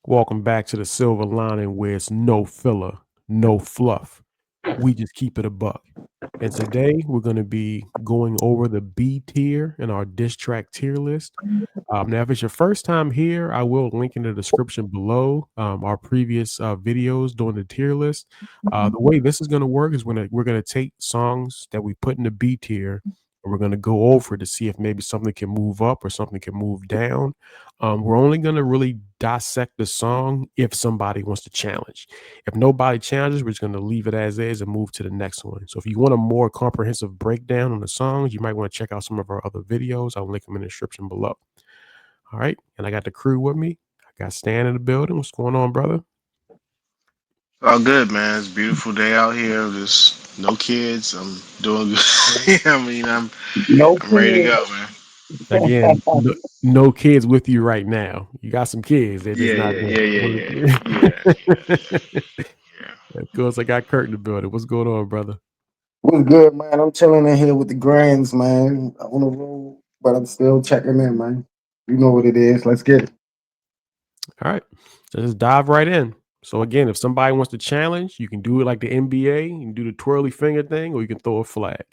Welcome back to the Silver Lining where it's no filler, no fluff. We just keep it a buck. And today we're going to be going over the B tier in our diss track tier list. Now, if it's your first time here, I will link in the description below our previous videos doing the tier list. The way this is going to work is we're going to take songs that we put in the B tier and we're going to go over to see if maybe something can move up or something can move down. We're only going to really dissect the song if somebody wants to challenge. If nobody challenges, we're just going to leave it as is and move to the next one. So if you want a more comprehensive breakdown on the songs, you might want to check out some of our other videos. I'll link them in the description below. All right. And I got the crew with me. I got Stan in the building. What's going on, brother? All good, man. It's a beautiful day out here. Just no kids. I'm doing good. I mean, No I'm ready to kids. go, man. Again, no kids with you right now. You got some kids. They're just Yeah, not yeah, there. yeah, yeah, yeah, yeah, yeah. Of course, I got Kurt in the building. What's going on, brother? What's good, man? I'm chilling in here with the grands, man. On the road, but I'm still checking in, man. You know what it is. Let's get it. All right. So just dive right in. So again, if somebody wants to challenge, you can do it like the NBA. You can do the twirly finger thing, or you can throw a flag.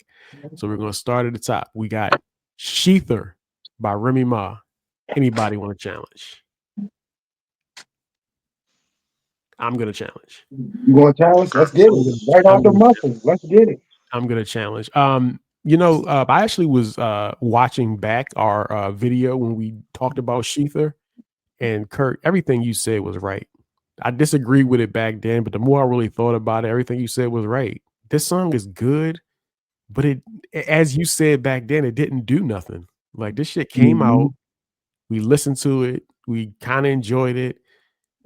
So we're gonna start at the top. We got Shether by Remy Ma. Anybody want to challenge? I'm gonna challenge. You want to challenge? Okay. Let's get I'm it. gonna Right I'm off the gonna muscle. Let's get it. I'm gonna challenge. I actually was watching back our video when we talked about Shether and Kurt. Everything you said was right. I disagreed with it back then, but the more I really thought about it, everything you said was right. This song is good, but as you said back then, it didn't do nothing. Like this shit came Mhm. out, we listened to it, we kind of enjoyed it,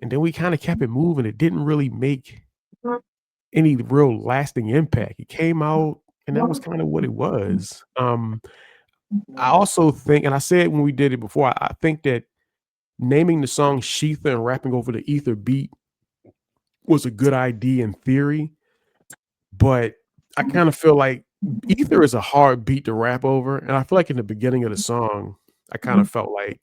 and then we kind of kept it moving. It didn't really make any real lasting impact. It came out, and that was kind of what it was. I also think, and I said when we did it before, I think that naming the song Sheetha and rapping over the ether beat was a good idea in theory, but I kind of feel like ether is a hard beat to rap over. And I feel like in the beginning of the song, I kind of felt like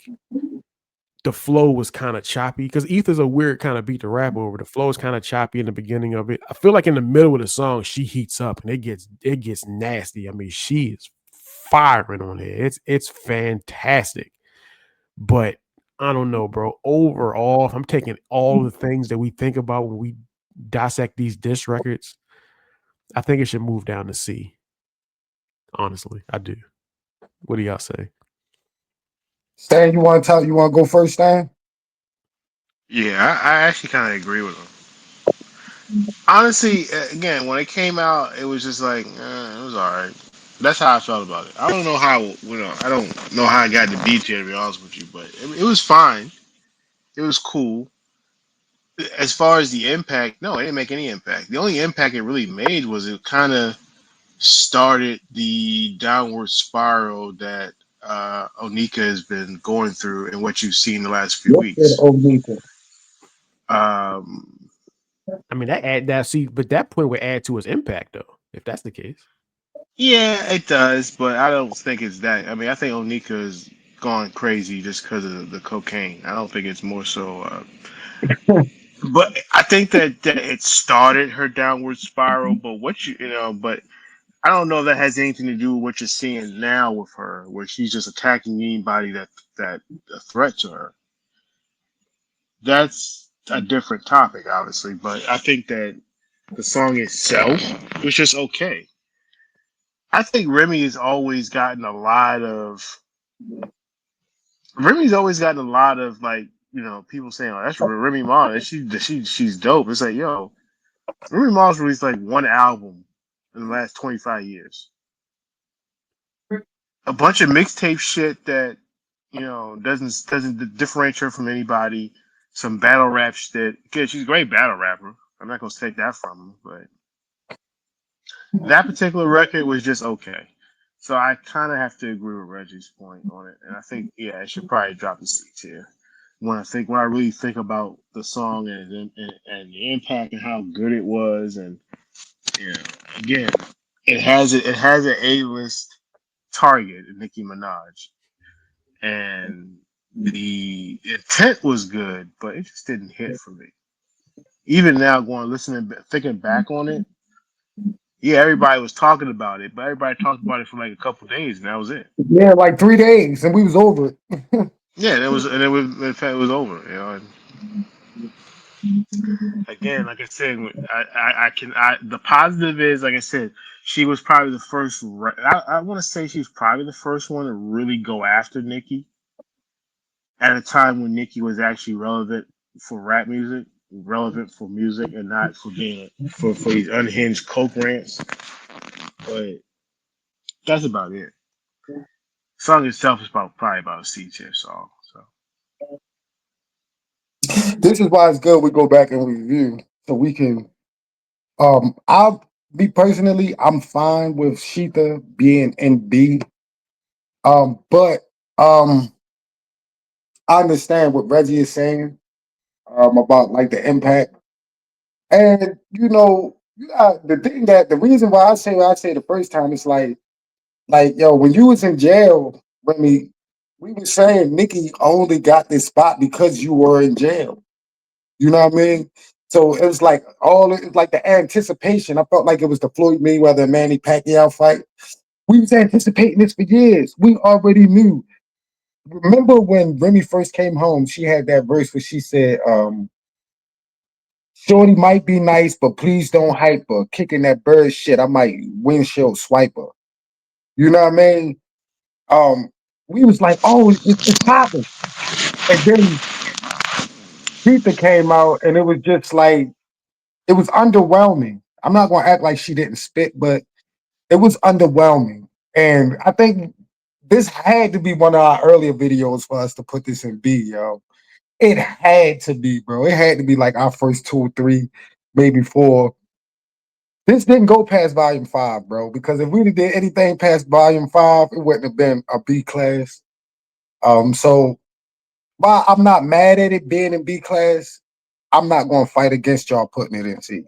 the flow was kind of choppy because ether's a weird kind of beat to rap over. The flow is kind of choppy in the beginning of it. I feel like in the middle of the song, she heats up and it gets nasty. I mean, she is firing on it. It's fantastic. But I don't know, bro. Overall, if I'm taking all the things that we think about when we dissect these diss records, I think it should move down to C. Honestly, I do. What do y'all say? Stan, you want to tell? You want to go first, Stan? Yeah, I actually kind of agree with him. Honestly, again, when it came out, it was just like it was all right. That's how I felt about it. I don't know how I don't know how I got to beat you to be honest with you, but it was fine. It was cool. As far as the impact, no, it didn't make any impact. The only impact it really made was it kind of started the downward spiral that Onika has been going through and what you've seen the last few Yes, sir. weeks. Onika. Um, I mean, but that point would add to his impact, though, if that's the case. yeah, it does, but I don't think it's that. I mean, I think Onika is gone crazy just because of the cocaine. I don't think it's more so. But I think that it started her downward spiral. But but I don't know if that has anything to do with what you're seeing now with her, where she's just attacking anybody that a threat to her. That's a different topic, obviously. But I think that the song itself was just okay. I think Remy's always gotten a lot of like people saying, "Oh, that's Remy Ma. And she's dope." It's like, yo, Remy Ma's released like one album in the last 25 years. A bunch of mixtape shit that doesn't differentiate her from anybody. Some battle rap shit. Okay, she's a great battle rapper. I'm not gonna take that from her, but that particular record was just okay. So I kind of have to agree with Reggie's point on it, and I think yeah, it should probably drop the C tier. When I really think about the song and the impact and how good it was, and you know, again, it has an A list target, Nicki Minaj, and The intent was good, but it just didn't hit for me. Even now, thinking back on it, yeah, everybody was talking about it, but everybody talked about it for like a couple of days, and that was it. Yeah, like 3 days, and we was over it. Yeah, in fact, it was over. You know, and again, like I said, the positive is, like I said, she was probably the first. I want to say she was probably the first one to really go after Nicki at a time when Nicki was actually relevant for rap music, relevant for music, and not for being for these unhinged coke rants. But that's about it. Song itself is probably about a C tier song. So This is why it's good we go back and review so we can. I'll be personally, I'm fine with Sheetha being in B. But um, I understand what Reggie is saying about like the impact. And you got the reason why I say the first time it's like yo, when you was in jail, Remy, we were saying Nikki only got this spot because you were in jail. You know what I mean? So it was like it's like the anticipation. I felt like it was the Floyd Mayweather and Manny Pacquiao fight. We was anticipating this for years. We already knew. Remember when Remy first came home, she had that verse where she said, Shorty might be nice, but please don't hype her. Kicking that bird shit, I might windshield swipe her. You know what I mean? Um, we was like, oh, it's popping. And then Pizza came out and it was just like, it was underwhelming. I'm not gonna act like she didn't spit, but it was underwhelming. And I think this had to be one of our earlier videos for us to put this in B, yo. It had to be, bro. It had to be like our first 2 or 3, maybe 4. This didn't go past volume 5, bro, because if we did anything past volume 5, it wouldn't have been a B class. So while I'm not mad at it being in B class, I'm not gonna fight against y'all putting it in C.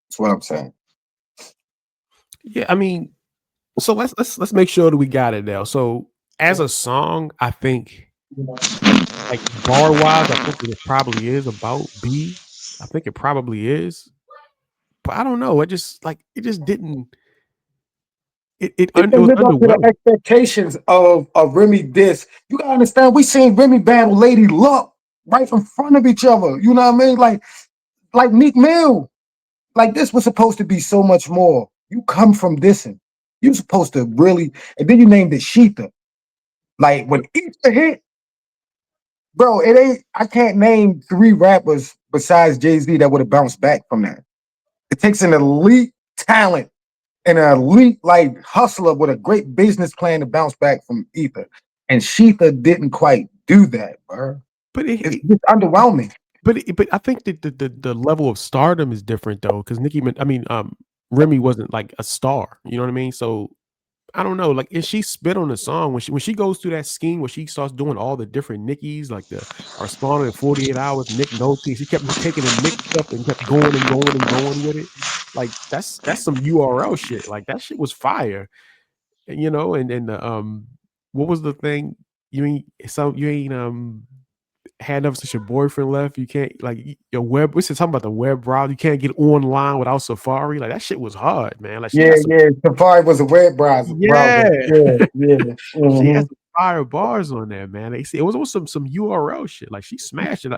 That's what I'm saying. Yeah, I mean, so let's make sure that we got it now. So as a song, I think like bar wise, I think that it probably is about B. I think it probably is, but I don't know. It just didn't. It It didn't was live up to the underwhelming. expectations of Remy diss. You gotta understand, we seen Remy battle Lady Luck right in front of each other. You know what I mean? Like Meek Mill. Like this was supposed to be so much more. You come from dissing. You supposed to really, and then you named it Sheetha. Like when Ether hit, bro, it ain't. I can't name 3 rappers besides Jay-Z that would have bounced back from that. It takes an elite talent and an elite like hustler with a great business plan to bounce back from Ether. And Sheetha didn't quite do that, bro. But It's just underwhelming. but I think that the level of stardom is different though, because Remy wasn't like a star. You know what I mean? So I don't know. Like, if she spit on the song when she goes through that scheme where she starts doing all the different Nickies, like the are responding in 48 hours, Nick Nolte, she kept just taking the Nick stuff and kept going and going and going with it. Like that's some URL shit. Like that shit was fire. And, what was the thing? You ain't had enough since your boyfriend left. You can't like your web. What's it talking about the web browser? You can't get online without Safari. Like that shit was hard, man. Like she Yeah, got some. yeah. Safari was a web browser. Yeah, Yeah, yeah. she Hmm. has some fire bars on there, man. They see it was some URL shit. Like she smashed it.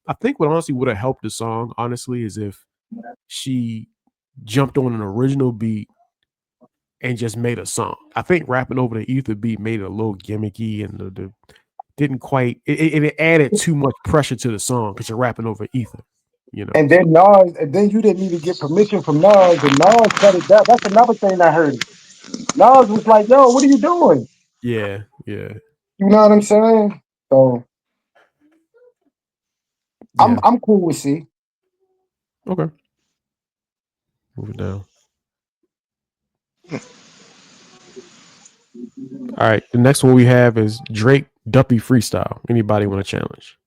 I think what honestly would have helped the song, honestly, is if she jumped on an original beat and just made a song. I think rapping over the ether beat made it a little gimmicky and the didn't quite. It added too much pressure to the song because you're rapping over ether. And So then Nas, and then you didn't even get permission from Nas, and Nas cut it down. That's another thing I heard. Nas was like, "Yo, what are you doing?" yeah, yeah, You know what I'm saying? So I'm yeah. I'm cool with C. Okay, move it down. All right, the next one we have is Drake Duppy freestyle. Anybody want to challenge?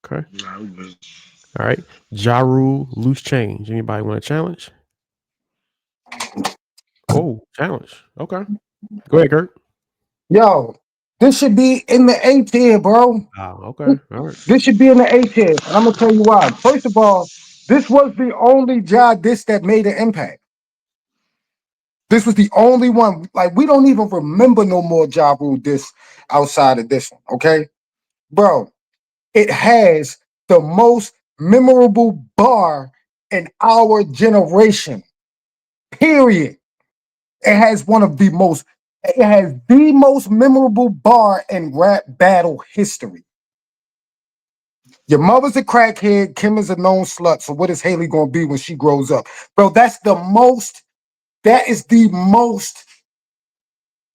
Okay. nah, we good. All right. Ja Rule, loose change. Anybody want to challenge? Oh, challenge. Okay. Go ahead, Kurt. Yo, This should be in the A tier, bro. Oh, okay. All right. This should be in the A tier. And I'm gonna tell you why. First of all, this was the only Ja diss that made an impact. This was the only one. Like, we don't even remember no more Ja Rule diss outside of this one, okay? Bro, it has the most memorable bar in our generation. Period. It has the most memorable bar in rap battle history. Your mother's a crackhead, Kim is a known slut. So what is Haley gonna be when she grows up? Bro, that is the most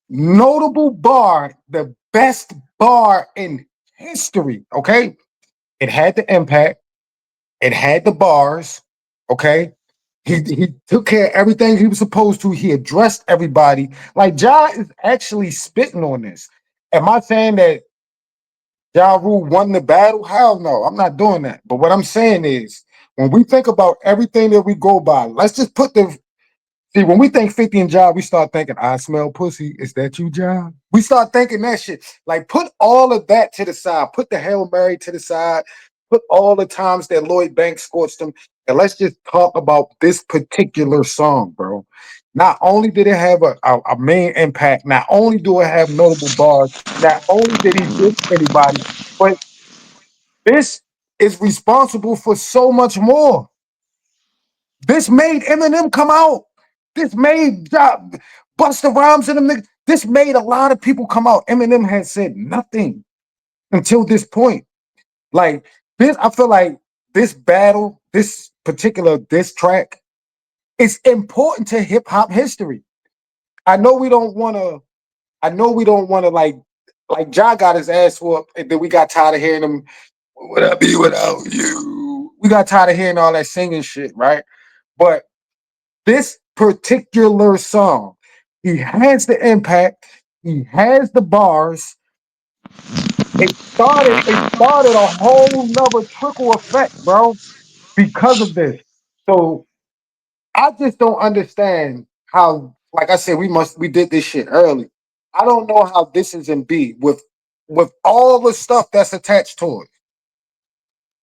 notable bar, the best bar in history. Okay. It had the impact, it had the bars. Okay. He took care of everything he was supposed to. He addressed everybody. Like, Ja is actually spitting on this. Am I saying that Ja Rule won the battle? Hell no, I'm not doing that. But what I'm saying is, when we think about everything that we go by, let's just put the see, when we think 50 and Ja, we start thinking, I smell pussy. Is that you, Ja? We start thinking that shit. Like, put all of that to the side. Put the Hail Mary to the side. Put all the times that Lloyd Banks scorched him. And let's just talk about this particular song, bro. Not only did it have a main impact, not only do it have notable bars, not only did he diss anybody, but this is responsible for so much more. This made Eminem come out. This made Busta Rhymes and them niggas. This made a lot of people come out. Eminem had said nothing until this point. Like this, I feel like this battle, this particular diss track, is important to hip hop history. I know we don't want to. I know we don't want to like Ja got his ass whooped, and then we got tired of hearing him. What would I be without you? We got tired of hearing all that singing shit, right? But this particular song, he has the impact, he has the bars. It started a whole nother trickle effect, bro, because of this. So I just don't understand how, like I said, we did this shit early. I don't know how this is in B with all the stuff that's attached to it.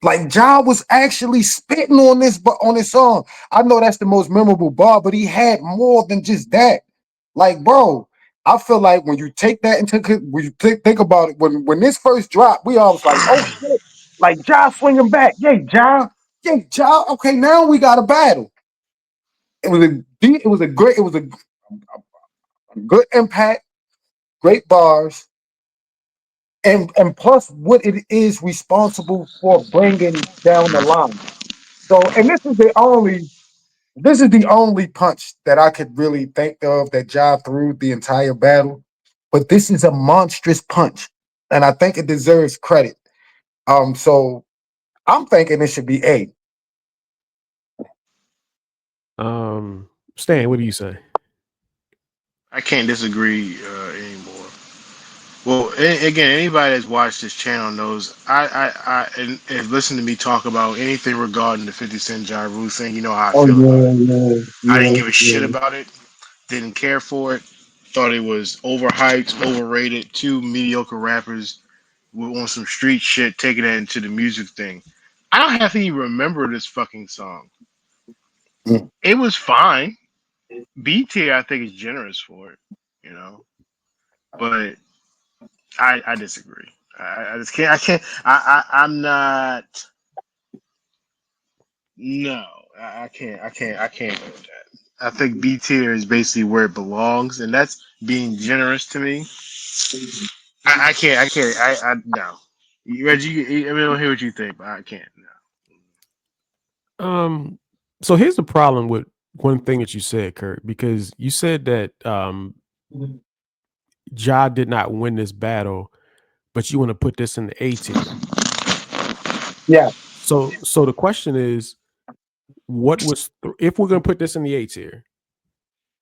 Like Ja was actually spitting on this song. I know that's the most memorable bar, but he had more than just that. Like, bro, I feel like when you take that when you think about it, when this first dropped, we all was like, oh shit, like Ja swinging back, yay Ja. Okay, now we got a battle. It was a good impact, great bars, and plus what it is responsible for bringing down the line. So, and this is the only punch that I could really think of that Ja threw the entire battle. But this is a monstrous punch, and I think it deserves credit. So I'm thinking it should be A. Stan, what do you say? I can't disagree anymore. Well, again, anybody that's watched this channel knows and listened to me talk about anything regarding the 50 Cent Ja Rule thing. You know how I Oh feel about it. yeah, I yeah, didn't give a shit yeah, about it. Didn't care for it. Thought it was overhyped, overrated. Two mediocre rappers on some street shit, taking that into the music thing. I don't have to even remember this fucking song. yeah. It was fine. B tier, I think, is generous for it, you know. But I disagree. I just can't. I can't. I'm not. No, I can't. I can't do that. I think B tier is basically where it belongs, and that's being generous to me. I can't. I can't. I no. Reggie, I mean, I don't hear what you think, but I can't. No. Um, so here's the problem with one thing that you said, Kurt, because you said that Ja did not win this battle, but you want to put this in the A tier. Yeah. So the question is, what was if we're going to put this in the A tier,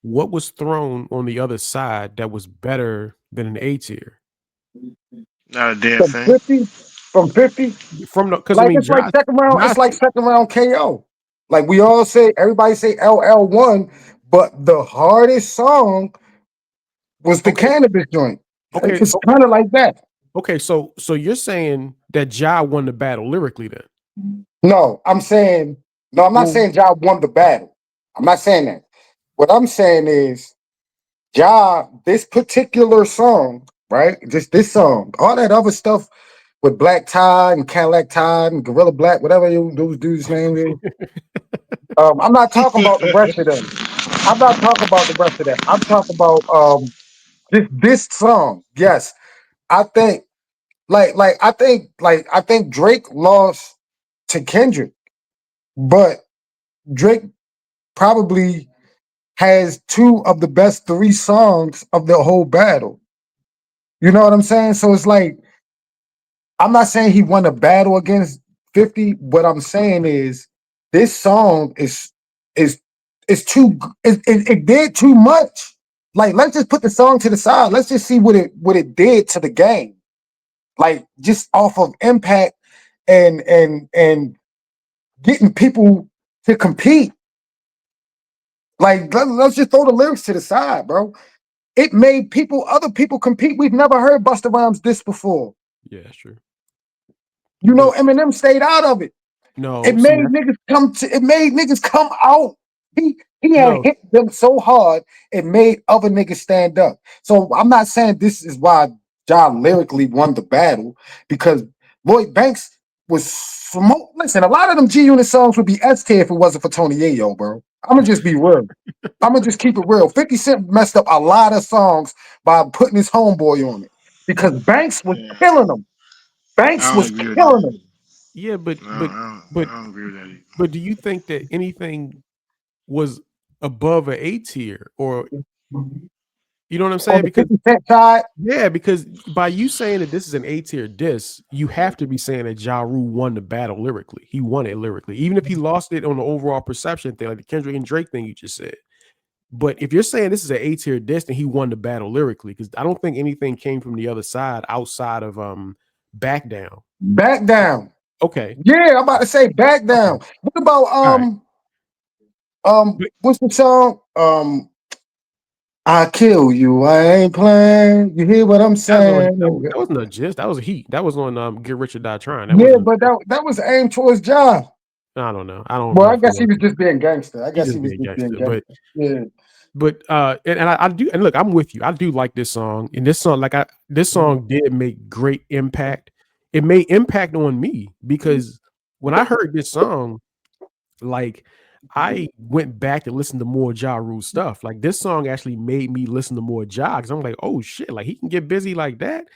what was thrown on the other side that was better than an A tier? Not a damn From thing. 50, from 50, From the because I like mean, it's like second round, Ja, it's like second round KO. Like we all say, everybody say LL won, but the hardest song was the okay, cannabis joint. Okay, It's kind of like that. okay. So you're saying that Ja won the battle lyrically then? No, I'm saying no. I'm not Well, saying Ja won the battle. I'm not saying that. What I'm saying is Ja. This particular song, right? Just this song. All that other stuff with Black Tide and Cadillac Tide and Gorilla Black, whatever those dudes' name is. I'm not talking about the rest of them. I'm not talking about the rest of them. I'm talking about this song. Yes, I think I think Drake lost to Kendrick, but Drake probably has two of the best three songs of the whole battle. You know what I'm saying? So it's like I'm not saying he won a battle against 50. What I'm saying is this song is is too it did too much. Like let's just put the song to the side. Let's just see what it did to the game. Like just off of impact and getting people to compete. Like let's just throw the lyrics to the side, bro. It made other people compete. We've never heard Busta Rhymes this before. yeah, that's true. You know, But Eminem stayed out of it. It no, see, made niggas come out. He had no, hit them so hard, it made other niggas stand up. So I'm not saying this is why John lyrically won the battle, because Lloyd Banks was listen, a lot of them G Unit songs would be S tier if it wasn't for Tony Yayo, bro. I'm gonna just be real. I'm gonna just keep it real. 50 Cent messed up a lot of songs by putting his homeboy on it because Banks was Yeah, killing them. Banks I don't was agree with killing that. them. yeah, No, but I don't agree with that either. but do you think that anything was above an A tier, or you know what I'm On saying? the Because 50 Cent side, yeah, because by you saying that this is an A tier diss, you have to be saying that Ja Rule won the battle lyrically. He won it lyrically, even if he lost it on the overall perception thing, like the Kendrick and Drake thing you just said. But if you're saying this is an A tier diss, then he won the battle lyrically, because I don't think anything came from the other side outside of Back Down. back down. Okay. Yeah, I'm about to say back Okay. down. What about All right. what's the song? I kill you. I ain't playing. You hear what I'm That was on. saying? That wasn't a gist. That was a heat. That was on Get Rich or Die Trying. That Yeah, wasn't. but that was aimed towards Ja. I don't know. I don't Well, know I if it guess he was. was just being gangster. I He guess he just was being just being gangster, but gangster. Yeah. and I do, and look, I'm with you. I do like this song, and this song, this song did make great impact. It made impact on me because when I heard this song, like I went back and listened to more Ja Rule stuff. Like this song actually made me listen to more Ja because I'm like, oh shit, like he can get busy like that.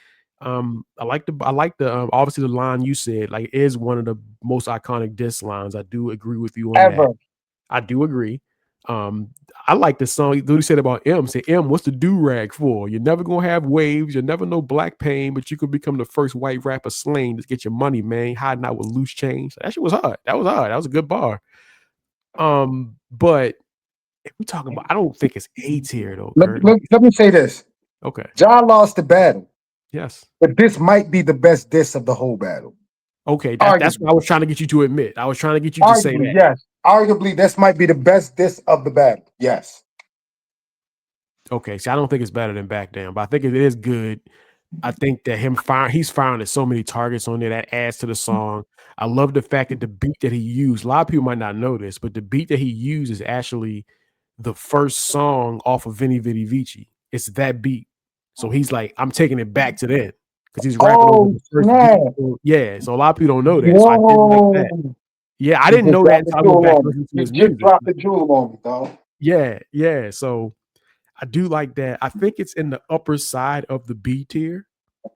I like the obviously the line you said like is one of the most iconic diss lines. I do agree with you on that. Ever. I do agree. Um, I like the song. What he said about M. Say, M, what's the do rag for? You're never gonna have waves. You'll never know black pain, but you could become the first white rapper slain to get your money, man. Hiding out with loose change. That shit was hard. That was hard. That was a good bar. But if we talking about, I don't think it's A tier though, Kurt. Like, Let me say this. okay, Ja lost the battle, yes, but this might be the best diss of the whole battle. okay. That's what Arguably. I was trying to get you to admit. I was trying to get you to say Arguably, that. yes. Arguably, this might be the best diss of the battle. Yes. Okay, see, I don't think it's better than Back Down, but I think it is good. I think that he's firing at so many targets on there that adds to the song. I love the fact that the beat that he used, a lot of people might not know this, but the beat that he used is actually the first song off of Vinny Vidi Vici. It's that beat. So he's like, I'm taking it back to then because he's rapping over Oh, the first beat. snap. So, yeah, so a lot of people don't know that. So I did like that. Whoa. Yeah, I You didn't just know that dropped the until I went jewel back and on me. listened to You his just music. dropped the jewel on me, dog. Yeah, yeah. So I do like that. I think it's in the upper side of the B tier,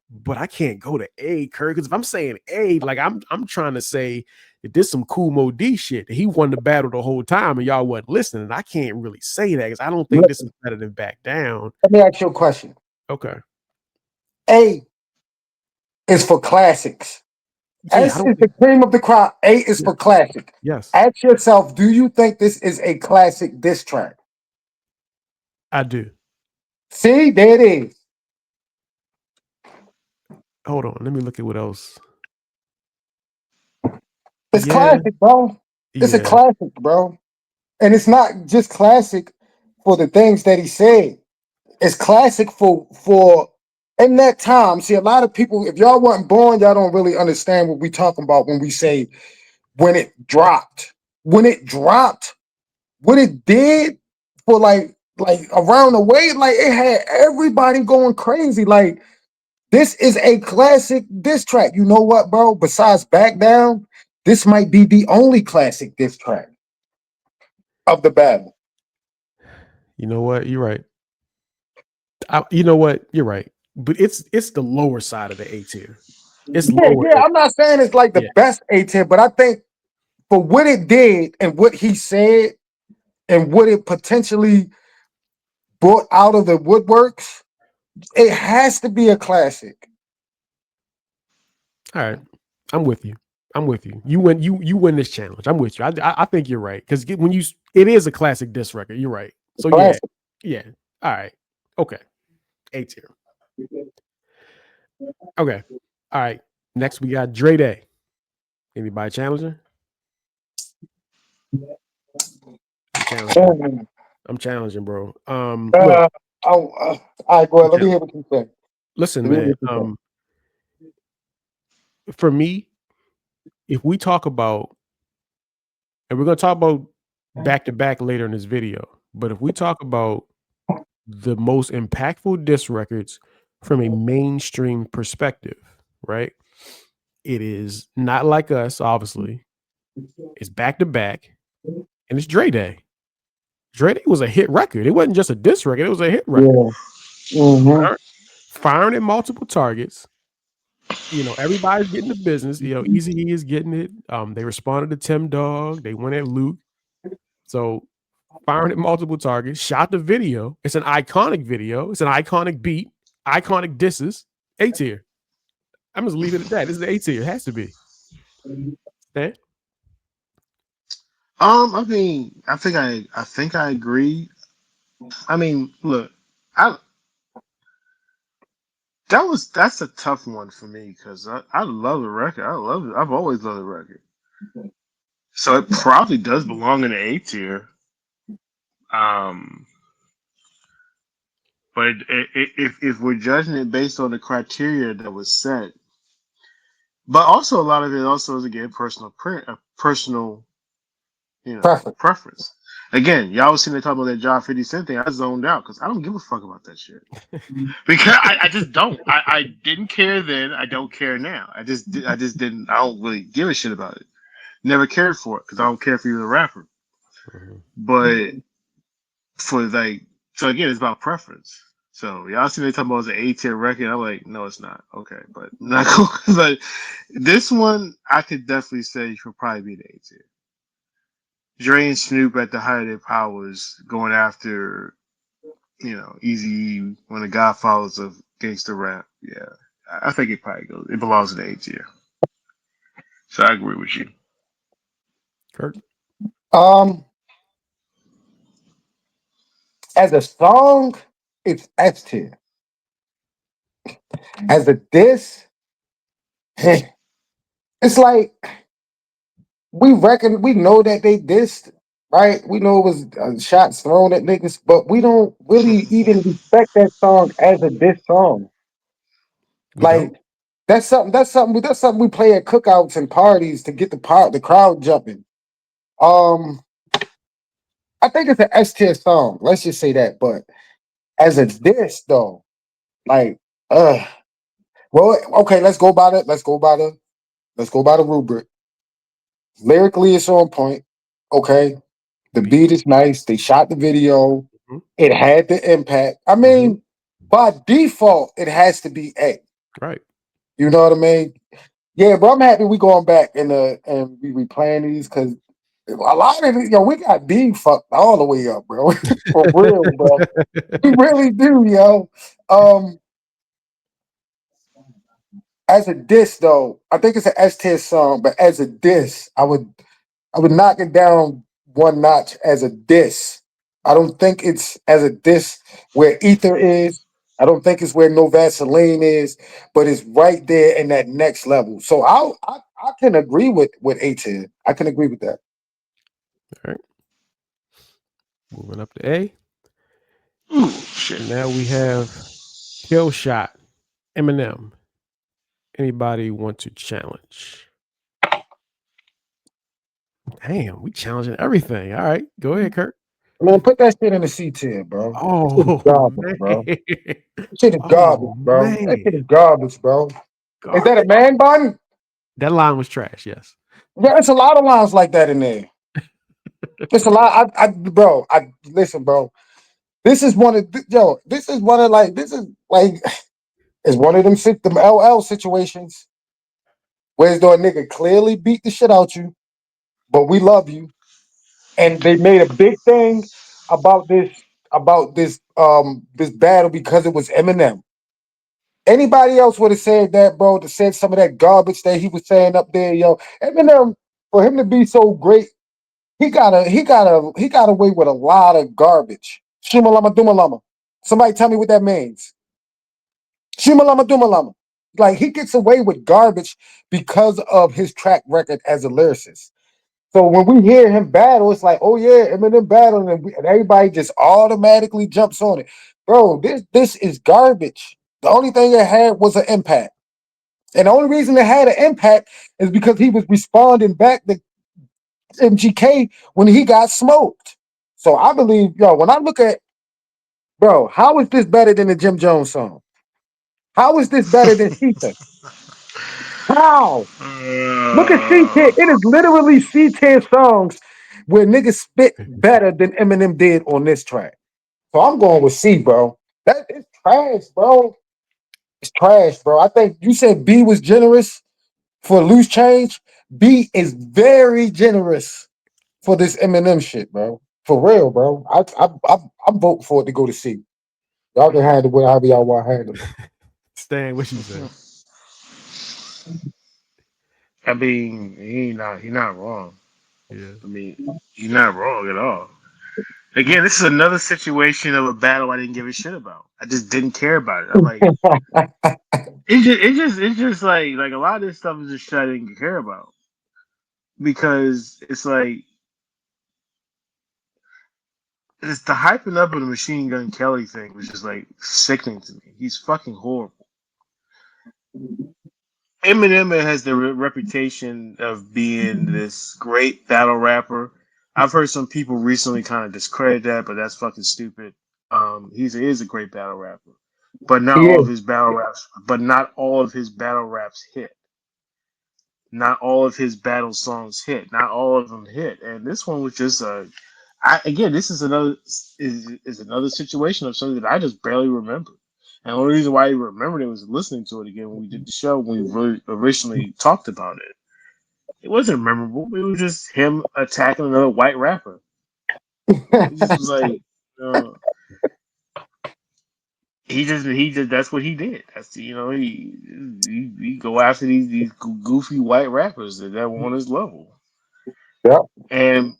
but I can't go to A, Kurt. Because if I'm saying A, like I'm trying to say that there's some cool Mo D shit. That he won the battle the whole time and y'all wasn't listening. I can't really say that because I don't think this is Listen, better than Back Down. let me ask you a question. Okay. A is for classics. Yeah, I S don't is think the cream of the crop. A is yeah, for classic. yes, Ask yourself, do you think this is a classic diss track? I do. See, there it is. Hold on. Let me look at what else. It's Yeah, classic, bro. It's a yeah. classic, bro. And it's not just classic for the things that he said. It's classic for in that time, see, a lot of people, if y'all weren't born, y'all don't really understand what we talking about when we say when it dropped. When it dropped, what it did for like around the way, like it had everybody going crazy. Like this is a classic diss track. You know what, bro? Besides Back Down, this might be the only classic diss track of the battle. You know what? You're right. You know what? You're right. But it's the lower side of the A tier. It's lower. Yeah. I'm not saying it's like the Yeah. best A10, but I think for what it did and what he said and what it potentially brought out of the woodworks, it has to be a classic. All right. I'm with you. I'm with you. You win. You win this challenge. I'm with you. I think you're right because when it is a classic diss record. You're right. So Classic. yeah. All right. Okay. A tier. Okay. All right. Next we got Dre Day. Anybody challenging? I'm challenging. I'm challenging, bro. Look. All right, go ahead. Let me hear what you say. Listen, man. For me, if we talk about, and we're gonna talk about back to back later in this video, but if we talk about the most impactful diss records from a mainstream perspective, right? It is Not Like Us, obviously. It's Back to Back, and it's Dre Day. Dre Day was a hit record. It wasn't just a diss record; it was a hit record. Yeah. Firing at multiple targets. You know, everybody's getting the business. You know, Eazy-E is getting it. They responded to Tim Dog. They went at Luke. So firing at multiple targets. Shot the video. It's an iconic video. It's an iconic beat. Iconic disses. A tier. I'm just leave it at that. This is A tier. It has to be. Okay. I mean, I think I agree. I mean, look, I that's a tough one for me because I love the record. I love it. I've always loved the record. So it probably does belong in the A tier. Um, but if we're judging it based on the criteria that was set, but also a lot of it also is again personal, Perfect. preference. Again, y'all was sitting there talking about that John 50 Cent thing. I zoned out because I don't give a fuck about that shit. Because I just don't. I didn't care then. I don't care now. I just didn't. I don't really give a shit about it. Never cared for it because I don't care if you're a rapper. Mm-hmm. But for like, so again, it's about preference. So y'all see me talking about an A tier record. I'm like, no, it's not. Okay, but not cool. But this one, I could definitely say should probably be the A tier. Dre and Snoop at the height of their powers, going after, Easy one of the godfathers of gangster rap. Yeah, I think it probably goes. It belongs in the A tier. So I agree with you. Kurt. As a song, it's S tier. As a diss, it's like we know that they dissed, right? We know it was shots thrown at niggas, but we don't really even respect that song as a diss song. We Like don't. that's something we play at cookouts and parties to get the crowd jumping. Um, I think it's an S tier song. Let's just say that. But as a diss though, like, well, okay, let's go by the rubric. Lyrically, it's on point. Okay, the beat is nice. They shot the video. Mm-hmm. It had the impact. I mean, by default, it has to be A. Right. You know what I mean? Yeah, but I'm happy we going back and we replaying these because a lot of it, we got B fucked all the way up, bro. For real, bro. We really do, yo. As a diss though, I think it's an S tier song, but as a diss, I would knock it down one notch as a diss. I don't think it's as a diss where Ether is. I don't think it's where No Vaseline is, but it's right there in that next level. So I can agree with A tier. I can agree with that. All right. Moving up to A. Ooh, shit. Now we have Killshot. Eminem. Anybody want to challenge? Damn, we challenging everything. All right, go ahead, Kurt. Man, put that shit in the C tier, bro. That shit is Oh garbage, man. bro. That shit is garbage, Oh bro. That man. shit is garbage, bro. Is that a Garbage. man bun? That line was trash. Yes. Yeah, it's a lot of lines like that in there. It's a lot. Bro. I listen, bro. This is one of yo. This is one of like. This is like. It's one of them LL situations where the nigga clearly beat the shit out you, but we love you, and they made a big thing about this battle because it was Eminem. Anybody else would have said that, bro, to said some of that garbage that he was saying up there, yo. Eminem, for him to be so great, he got away with a lot of garbage. Shimalama dumalama. Somebody tell me what that means. Shimalama dumalama. Like he gets away with garbage because of his track record as a lyricist. So when we hear him battle, it's like, oh yeah, Eminem battling, and everybody just automatically jumps on it, bro. This is garbage. The only thing it had was an impact, and the only reason it had an impact is because he was responding back to MGK when he got smoked. So I believe, yo, when I look at, bro, how is this better than the Jim Jones song? How is this better than Ether? How? Look at C10. It is literally C10 songs where niggas spit better than Eminem did on this track. So I'm going with C, bro. That is trash, bro. It's trash, bro. I think you said B was generous for loose change. B is very generous for this Eminem shit, bro. For real, bro. I'm voting for it to go to C. Y'all can handle it however y'all want to handle it. Stan, what you say? I mean, he not wrong. Yeah. I mean, he's not wrong at all. Again, this is another situation of a battle I didn't give a shit about. I just didn't care about it. I'm like, it's just like a lot of this stuff is just shit I didn't care about because it's like it's the hyping up of the Machine Gun Kelly thing was just like sickening to me. He's fucking horrible. Eminem has the reputation of being this great battle rapper. I've heard some people recently kind of discredit that, but that's fucking stupid. He is a great battle rapper, but not He all is. of his battle raps. But not all of his battle raps hit. Not all of his battle songs hit. Not all of them hit. And this one was just again, this is another situation of something that I just barely remember. And the only reason why I remembered it was listening to it again when we did the show when we really originally talked about it. It wasn't memorable. It was just him attacking another white rapper. It just was like, uh, he just that's what he did. That's he go after these goofy white rappers that were on his level. Yep. and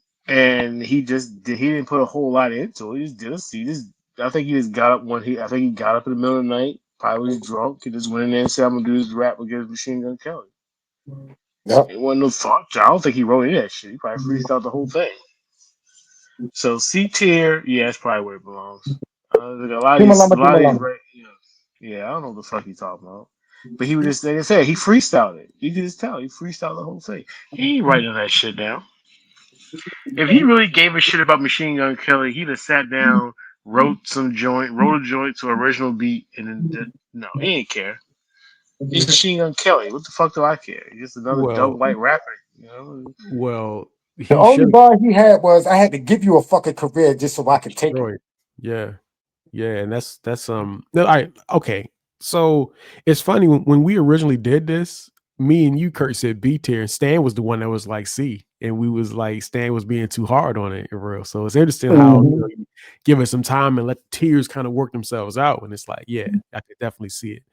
he didn't put a whole lot into it. He just I think he just got up I think he got up in the middle of the night, probably was drunk, he just went in there and said I'm gonna do this rap against Machine Gun Kelly. Yep. It wasn't no thought. I don't think he wrote any of that shit. He probably freestyled the whole thing. So C tier, yeah, that's probably where it belongs. Like Dumalama, a lot of these, dumalama. right? Yeah, I don't know what the fuck he talking about. But he was just like I said, he freestyled it. You can just tell he freestyled the whole thing. He ain't writing that shit down. If he really gave a shit about Machine Gun Kelly, he'd have sat down, wrote a joint to original beat, and then no, he ain't care. He's Machine Gun Kelly. What the fuck do I care? He's just another dope Well, white rapper. You know? well, The he only should have bar he had was I had to give you a fucking career just so I could take it. destroyed. Yeah. Yeah, and that's no, I okay. So it's funny when we originally did this, me and you, Kurt, said B tier, and Stan was the one that was like C, and we was like Stan was being too hard on it in real. So it's interesting how Mhm. you give it some time and let the tears kind of work themselves out, and it's like, yeah, I could definitely see it.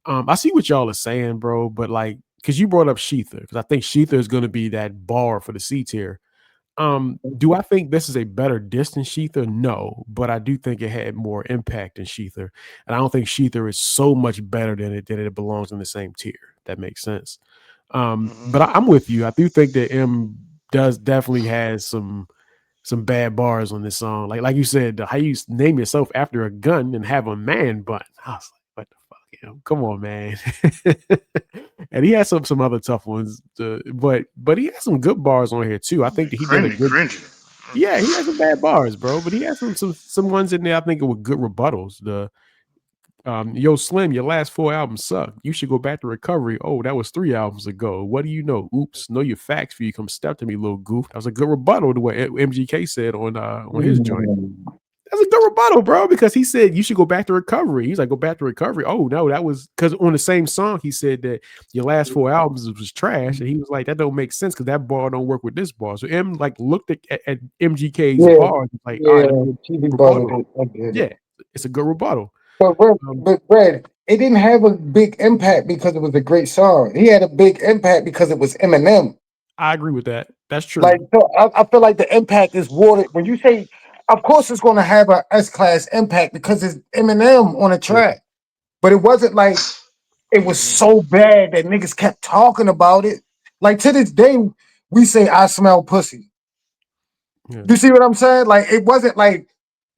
I see what y'all are saying, bro, but like, because you brought up Shether, because I think Shether is going to be that bar for the C tier. Do I think this is a better diss than Shether? No, but I do think it had more impact than Shether, and I don't think Shether is so much better than it belongs in the same tier. That makes sense. But Mm-hmm. I'm with you. I do think that M does definitely has some bad bars on this song. Like you said, how you name yourself after a gun and have a man bun. I was like, what the fuck? Damn, come on, man. And he had some other tough ones, but he had some good bars on here too. I think that he did a good. Cringy. Yeah, he had some bad bars, bro, but he had some ones in there. I think it were good rebuttals. The Yo Slim, your last 4 albums suck. You should go back to recovery. Oh, that was 3 albums ago. What do you know? Oops, know your facts before you come step to me, little goof. That was a good rebuttal to what MGK said on his joint. That's a good rebuttal, bro, because he said you should go back to recovery. He's like, go back to recovery. Oh no, that was because on the same song he said that your last 4 albums was trash, and he was like, that don't make sense because that bar don't work with this bar. So M like looked at MGK's Yeah, bars, like, all right, let me TV rebuttal. buzzing. I get it. Yeah, it's a good rebuttal. But Um, Red, it didn't have a big impact because it was a great song. He had a big impact because it was Eminem. I agree with that. That's Like, true. so I feel like the impact is watered. When you say, of course, it's going to have a S class impact because it's Eminem on a Yeah, track. But it wasn't like it was Mhm. so bad that niggas kept talking about it. Like to this day, we say I smell pussy. yeah. You see what I'm saying? Like it wasn't like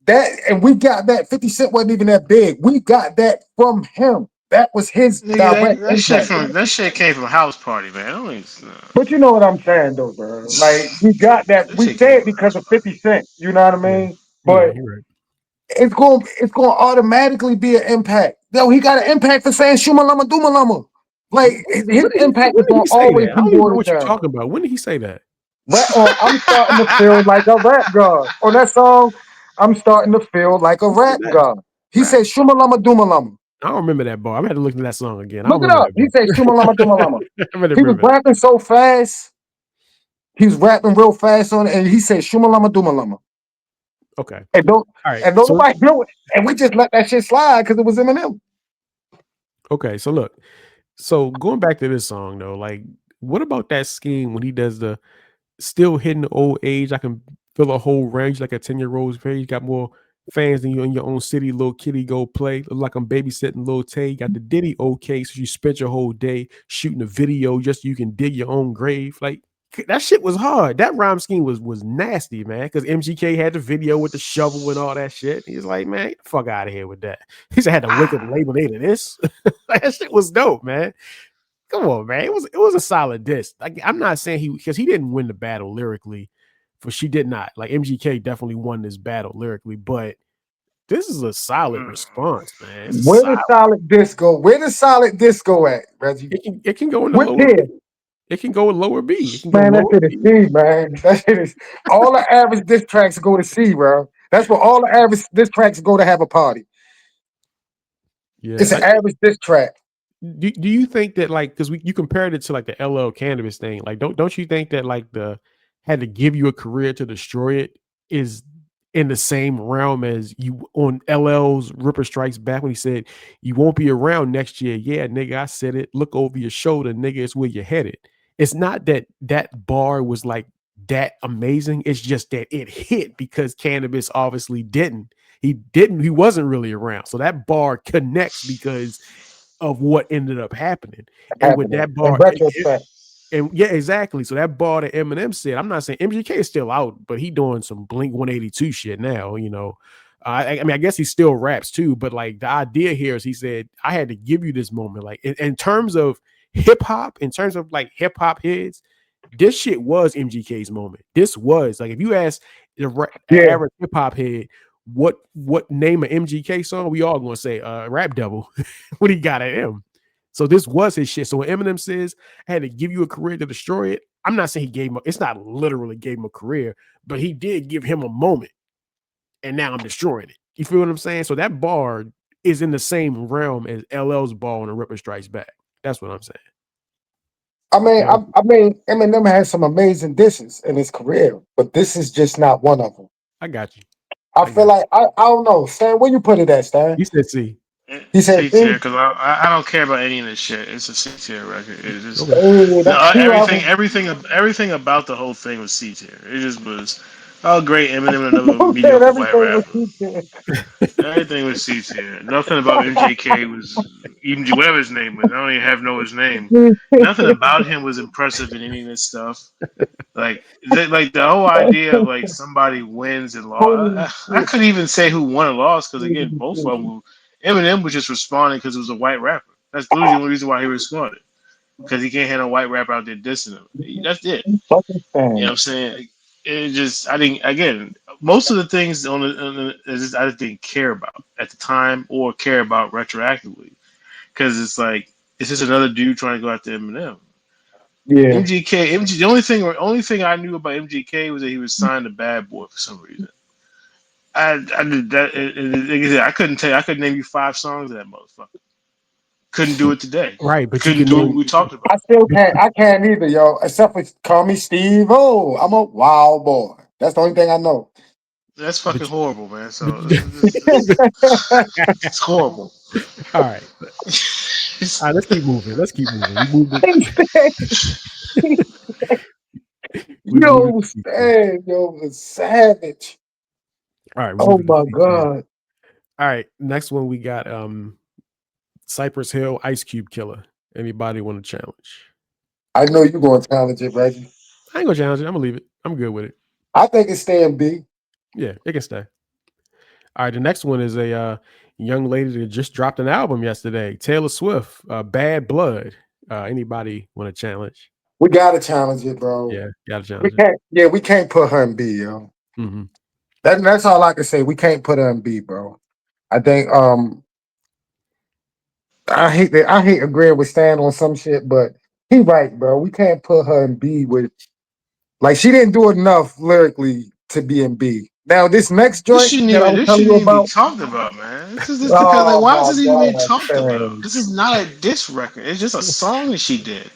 that, and we got that. 50 Cent wasn't even that big. We got that from him. That was his Nigga, direct that shit impact. from that shit came from House Party, man. I don't even, But you know what I'm saying, though, bro. Like we got that. that We shit came say it from because House of Party. 50 Cent. You know what I Yeah, mean? you're right. But You're right. it's going to automatically be an impact. Yo, he got an impact for saying Shuma Lama Duma Lama. Like his impact When is did going he to say always that? I be don't even know watered what you're down. talking about. When did he say that? I'm starting to feel like a rap god. On that song, I'm starting to feel like a Who said rap that? god. He Right. said Shuma Lama Duma Lama. I don't remember that bar. I'm gonna have to look at that song again. I don't Look it remember up. that He said Shuma Lama Duma Lama. bar. I better He was remember that. rapping so fast. He was rapping real fast on it, and he said Shuma Lama Duma Lama. Okay. And don't All right. and So nobody knew it. And we just let that shit slide because it was Eminem. okay. So look. So going back to this song though, like, what about that scheme when he does the still hitting the old age? I can feel a whole range like a 10-year-old's page. Got more fans than you in your own city. Little kitty go play. Look like I'm babysitting little Tay. Got the Diddy okay. So you spent your whole day shooting a video just so you can dig your own grave. Like that shit was hard. That rhyme scheme was nasty, man. Because MGK had the video with the shovel and all that shit. He's like, man, get the fuck out of here with that. He said I had to wake up label day to this. Like, that shit was dope, man. Come on, man. It was a solid diss. Like I'm not saying because he didn't win the battle lyrically, for she did not. Like MGK definitely won this battle lyrically, but this is a solid Mm. response, man. It's a Where the solid. solid disco? Where the solid disco at, Reggie? It can go into What lower tier? B. It can go in lower B. It can go Man, that lower shit is B. C, man. That shit is all the average diss tracks go to C, bro. That's what all the average diss tracks go to have a party. It's Yeah. an average diss track. Do you think that, like, because you compared it to like the LL cannabis thing, like don't you think that like the had to give you a career to destroy it is in the same realm as you on LL's Ripper Strikes Back when he said you won't be around next year? Yeah, nigga, I said it. Look over your shoulder, nigga. It's where you're headed. It's not that that bar was like that amazing. It's just that it hit because cannabis obviously didn't. He didn't. He wasn't really around. So that bar connects because of what ended up happening. And with Happening that in bar, retrospect. and yeah, exactly. So that bar that Eminem said, I'm not saying MGK is still out, but he doing some Blink 182 shit now. I mean, I guess he still raps too, but like the idea here is he said, I had to give you this moment. Like in terms of hip hop, in terms of like hip hop heads, this shit was MGK's moment. This was like if you ask the Yeah. average hip hop head, what name an MGK song, we all gonna say Rap Devil. What he got at him. So this was his shit. So when Eminem says I had to give you a career to destroy it, I'm not saying he gave him it's not literally gave him a career, but he did give him a moment, and now I'm destroying it. You feel what I'm saying? So that bar is in the same realm as LL's bar on the Ripper Strikes Back. That's what I'm saying. I mean, Now, Eminem has some amazing dishes in his career, but this is just not one of them. I got you. I I feel got you. like I don't know, Stan. Where you put it at, Stan? You said C. He said, C "See, tier, because I don't care about any of this shit. It's a C tier record. It's just Okay. hey, that's T level." everything about the whole thing was C tier. It just was, oh great, Eminem, another Who said mediocre white everything was rapper. T tier? Everything was C tier. Nothing about MJK was even whatever his name was. I don't even have know his name. Nothing about him was impressive in any of this stuff. Like the whole idea of like somebody wins and lost. Holy I shit. couldn't even say who won or lost because again, both of them. Eminem was just responding because it was a white rapper. That's literally the only reason why he responded. Because he can't have a white rapper out there dissing him. That's it. Fucking You know what thing. I'm saying? It just, I think, again, most of the things I just didn't care about at the time or care about retroactively. Because it's like, it's just another dude trying to go after Eminem. Yeah. The only thing I knew about MGK was that he was signed to Bad Boy for some reason. I did that. Like I said, I couldn't name you 5 songs of that motherfucker. Couldn't do it today. Right, but you Couldn't can do what name we talked about. I still but, can't. I can't either, yo. Except for call me Steve. Oh, I'm a wild boy. That's the only thing I know. That's fucking but, horrible, man. but, So it's horrible. all right. All right, let's keep moving. Let's keep moving. We moved we moved Yo, to C tier. Stan, yo, the savage. All right, we Oh moving to my C tier. god. All right, next one we got Cypress Hill Ice Cube Killer. Anybody want to challenge? I know you're gonna challenge it, Reggie. I ain't gonna challenge it. I'm gonna leave it. I'm good with it. I think it's staying B. Yeah, it can stay. All right, the next one is a young lady that just dropped an album yesterday. Taylor Swift, Bad Blood. Anybody want to challenge? We gotta challenge it, bro. Yeah, gotta We challenge it. can't. Yeah, we can't put her in B, yo. Mm-hmm. That's all I can say. We can't put her in B, bro. I think I hate agreeing with Stan on some shit, but he right, bro. We can't put her in B with like she didn't do enough lyrically to be in B. Now this next joint that I was This telling shouldn't you even be about, talked about, man. This because like oh why is my this even being god, talked about? Stan. This is not a diss record. It's just a song that she did.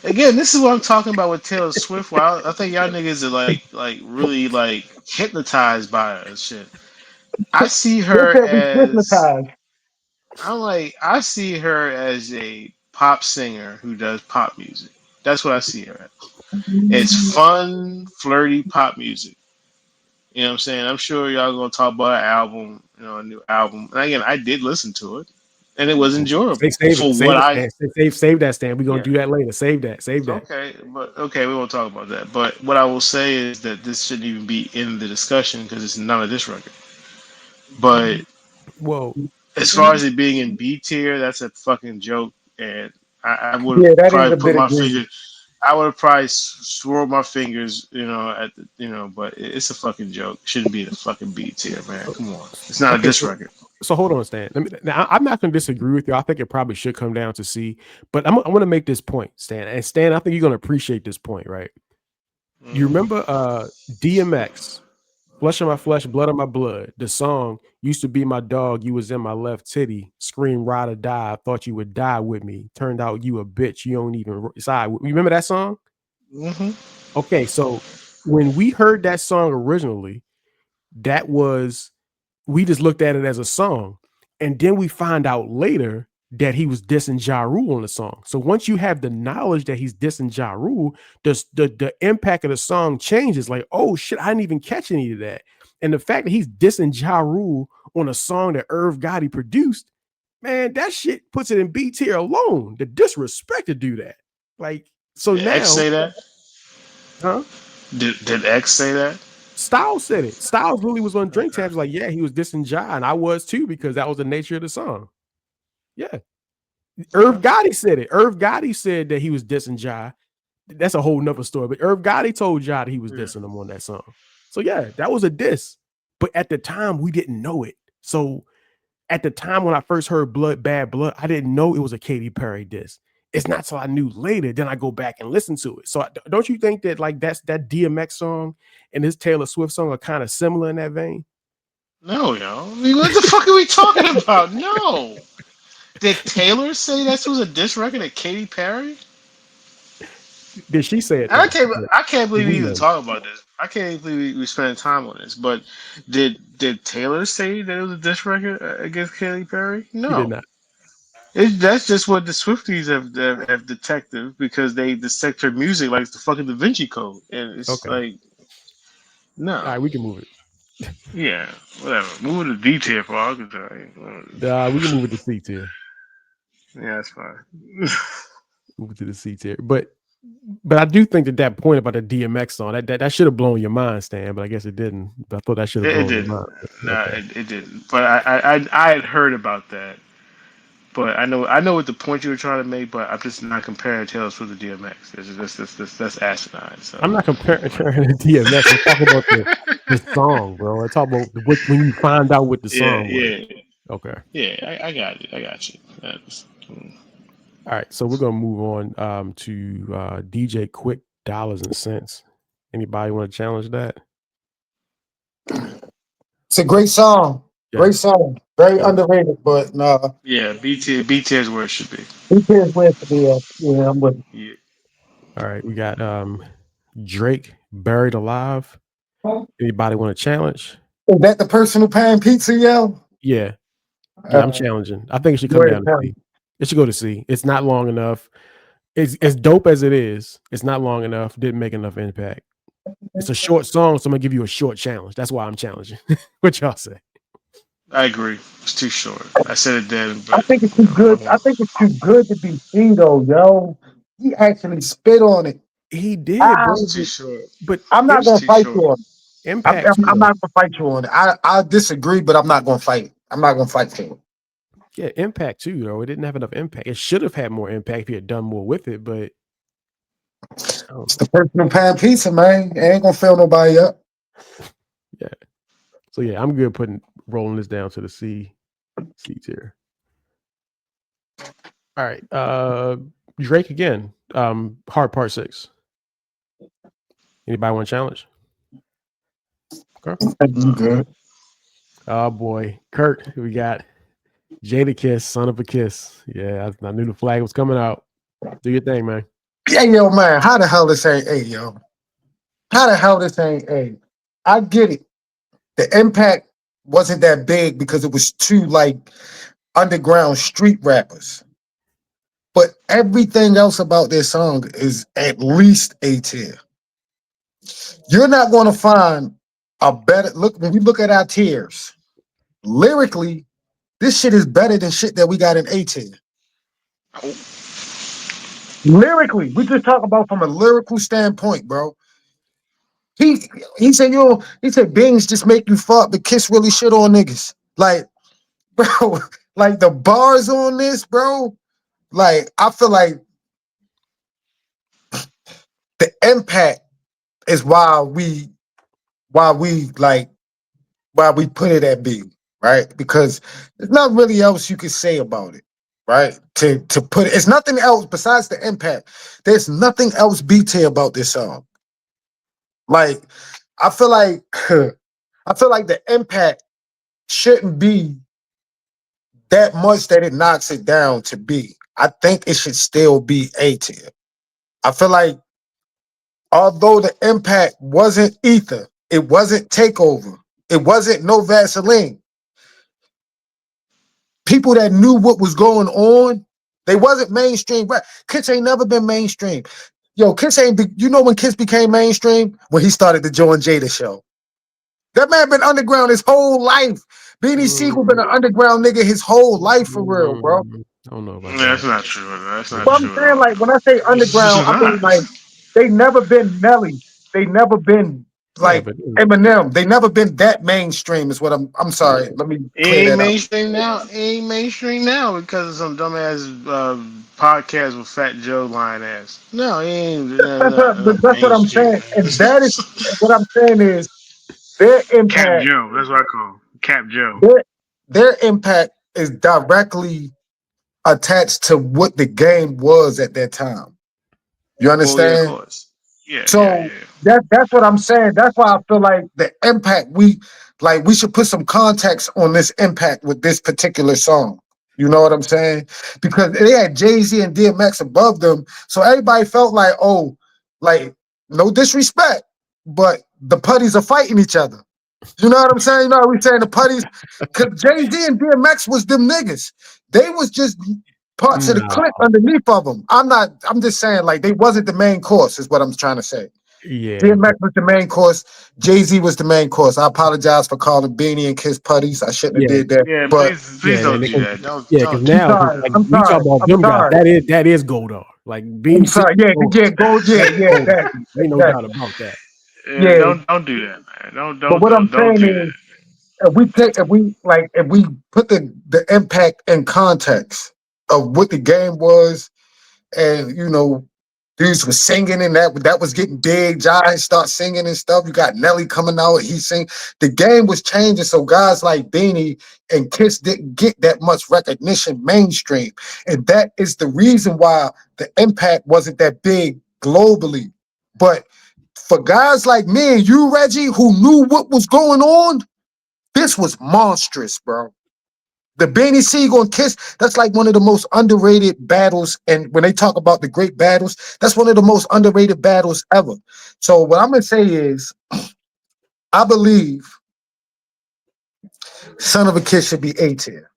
Again, this is what I'm talking about with Taylor Swift. Where I think y'all niggas are like really like hypnotized by her and shit. I see They her said we as hypnotized. I see her as a pop singer who does pop music. That's what I see her as. It's fun, flirty pop music. You know what I'm saying? I'm sure y'all gonna talk about an album, a new album. And again, I did listen to it, and it was enjoyable Save it. for what I. Stan. Save that, Stan. We're gonna Yeah, do that later. Save that. Save that. okay, but okay, we won't talk about that. But what I will say is that this shouldn't even be in the discussion because it's none of this record. But Well, as far as it being in B tier, that's a fucking joke, and I would have Yeah, that is probably a put bit my egregious. finger. I would have probably swirled my fingers, at the, but it's a fucking joke. Shouldn't be the fucking B tier, man. so, Come on, it's not a okay. diss record. So hold on, Stan. Now, I'm not going to disagree with you. I think it probably should come down to C, but I want to make this point, Stan. And Stan, I think you're going to appreciate this point, right? You Mm. remember DMX, Flesh of My Flesh, Blood of My Blood. The song used to be my dog. You was in my left titty. Scream, ride or die. I thought you would die with me. Turned out you a bitch. You don't even side. You remember that song? Hmm. Okay, so when we heard that song originally, that was we just looked at it as a song. And then we find out later that he was dissing Ja Rule on the song. So once you have the knowledge that he's dissing Ja Rule, the impact of the song changes. Like, oh shit, I didn't even catch any of that. And the fact that he's dissing Ja Rule on a song that Irv Gotti produced, man, that shit puts it in B tier alone. The disrespect to do that. Like, so Did X now, say that? huh? Did X say that? Styles said it. Styles really was on drink Okay. tabs, like, yeah, he was dissing Ja, and I was too, because that was the nature of the song. Yeah. Irv Okay. Gotti said it. Irv Gotti said that he was dissing Ja. That's a whole nother story. But Irv Gotti told Ja that he was Yeah. dissing him on that song. So yeah, that was a diss. But at the time, we didn't know it. So at the time when I first heard Bad Blood, I didn't know it was a Katy Perry diss. It's not till I knew later, then I go back and listen to it. So don't you think that like that DMX song and this Taylor Swift song are kind of similar in that vein? No, yo. I mean, what the fuck are we talking about? No. Did Taylor say this was a diss record at Katy Perry? Did she say it I though? can't. But I can't believe we we even know talk about this. I can't believe we spending time on this. But did Taylor say that it was a diss record against Katy Perry? she did No. not. That's just what the Swifties have detected because they dissect her music like it's the fucking Da Vinci Code, and it's Okay. like All no, right, we can move it. yeah, whatever. Move to detail for all good. We can move it to C tier. Yeah, that's fine. Move it to the C tier. But But I do think that point about the DMX song that should have blown your mind, Stan. But I guess it didn't. But I thought that should have It blown your didn't. mind. No, Okay. it didn't. But I had heard about that. But I know what the point you were trying to make. But I'm just not comparing Taylor Swift to DMX. That's asinine. So. I'm not comparing her to DMX. I'm talking about the song, bro. I talk about when you find out what the Yeah, song was. yeah, Okay. yeah. I got you. I got you. All right. So we're gonna move on to DJ Quik, Dollars and Cents. Anybody want to challenge that? It's a great song. Great Yes. song. Very Yes. underrated, but no. Yeah, BT is where it should be. Who cares where to be at? Yeah, I'm with Yeah. All right. We got Drake, Buried Alive. you. Anybody want to challenge? Is that the personal pan pizza, yo? Yeah. Yeah, I'm Uh, challenging. I think it should go come ahead, down to tell C. It should go to C. It's not long enough. It's as dope as it is. It's not long enough. Didn't make enough impact. It's a short song, so I'm gonna give you a short challenge. That's why I'm challenging. What y'all say? I agree. It's too short. I said it then, I but think it's too good. I I'm think it's too good to be seen, though, yo. He actually spit on it. He did, I, bro. it's too short. But I'm not It's gonna too fight short. you on it. impact too, I'm though. not gonna fight you on it. I disagree, but I'm not gonna fight. I'm not gonna fight you. Yeah, impact too, though. It didn't have enough impact. It should have had more impact if he had done more with it, but I don't It's know. the personal pan pizza, man. It ain't gonna fill nobody up. Yeah. So yeah, I'm good rolling this down to the C tier. All right. Drake again. Hard Part 6. Anybody want to challenge? Okay. You good? Oh boy. Kurt, we got JadaKiss, Son of a Kiss. Yeah, I knew the flag was coming out. Do your thing, man. Yeah, yo, man. How the hell this ain't A, yo? How the hell this ain't A? I get it. The impact wasn't that big because it was two like underground street rappers. But everything else about this song is at least A tier. You're not going to find a better look when we look at our tiers. Lyrically, this shit is better than shit that we got in A tier. Lyrically, we just talk about from a lyrical standpoint, bro. He he said, he said beings just make you fuck, but Kiss really shit on niggas. Like, bro, like the bars on this, bro. Like, I feel like the impact is why we put it at B, right? Because there's not really else you could say about it, right? To put it, it's nothing else besides the impact. There's nothing else B tier about this song. Like, I feel like I feel like the impact shouldn't be that much that it knocks it down to B. I think it should still be A tier. I feel like although the impact wasn't Ether, it wasn't Takeover, it wasn't No Vaseline. People that knew what was going on, they wasn't mainstream. Kiss ain't never been mainstream. Yo, Kiss ain't. You know when Kiss became mainstream? When he started the Joe and Jada show. That man been underground his whole life. Beanie Siegel been Mm, an underground nigga his whole life for real, bro. I don't know about Yeah, that's that. not true. That's not But I'm true at saying, all. like, when I say It's underground, I mean not. like they never been Nelly. They never been Yeah, like but Eminem. They never been that mainstream. Is what I'm sorry. Let me It clear ain't that up. mainstream now. It ain't mainstream now because of some dumbass podcast with Fat Joe lying ass. No, it ain't That's what I'm mainstream. saying. And that is what I'm saying is their Cap impact, Joe. That's what I call him. Cap Joe. their, their impact is directly attached to what the game was at that time. You Oh yeah, of understand? course. Yeah, yeah, So yeah. that's what I'm saying. That's why I feel like the impact we should put some context on this impact with this particular song. You know what I'm saying? Because they had Jay-Z and DMX above them, so everybody felt like, oh, like no disrespect, but the putties are fighting each other. You know what I'm saying? You know what we saying the putties? Because Jay-Z and DMX was them niggas. They was just parts of the no. clique underneath of them. I'm just saying, like, they wasn't the main course, is what I'm trying to say. Yeah, DMX was the main course. Jay-Z was the main course. I apologize for calling Beanie and Kiss putties. I shouldn't have yeah, did that. Yeah, But please yeah, man. don't do that. Because Don't do I'm now, that. sorry. like I'm we talk sorry. about I'm them guys, sorry. that is Goldar. Like I'm Beanie sorry. Sigel, Yeah, gold. Yeah, that's yeah, Goldar. Ain't no doubt exactly. about that. Yeah, Yeah. don't do that, man. But what I'm Don't saying do is, if we put the impact in context of what the game was, and dudes was singing and that was getting big. Jai start singing and stuff. You got Nelly coming out, he sing. The game was changing, so guys like Beanie and Kiss didn't get that much recognition mainstream, and that is the reason why the impact wasn't that big globally. But for guys like me and you, Reggie, who knew what was going on, this was monstrous, bro. The Beanie Siegel and Kiss, that's like one of the most underrated battles. And when they talk about the great battles, that's one of the most underrated battles ever. So what I'm gonna say is, I believe Son of a Kiss should be A tier.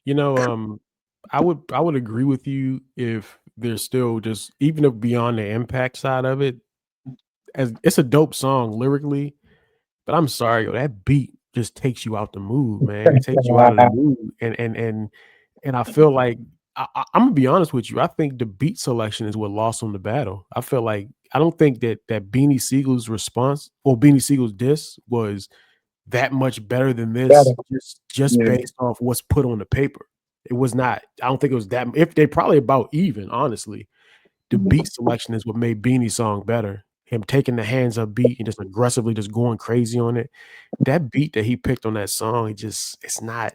You know, I would agree with you if there's still just even if beyond the impact side of it, as it's a dope song lyrically, but I'm sorry, yo, that beat just takes you out the mood, man. It takes you out of the mood, and I feel like I'm gonna be honest with you. I think the beat selection is what lost on the battle. I feel like I don't think that Beanie Siegel's response or Beanie Siegel's diss was that much better than this, just Yeah. based off what's put on the paper. It was not. I don't think it was that. If they probably about even, honestly, the beat selection is what made Beanie's song better. Him taking the hands up beat and just aggressively just going crazy on it. That beat that he picked on that song, it's not.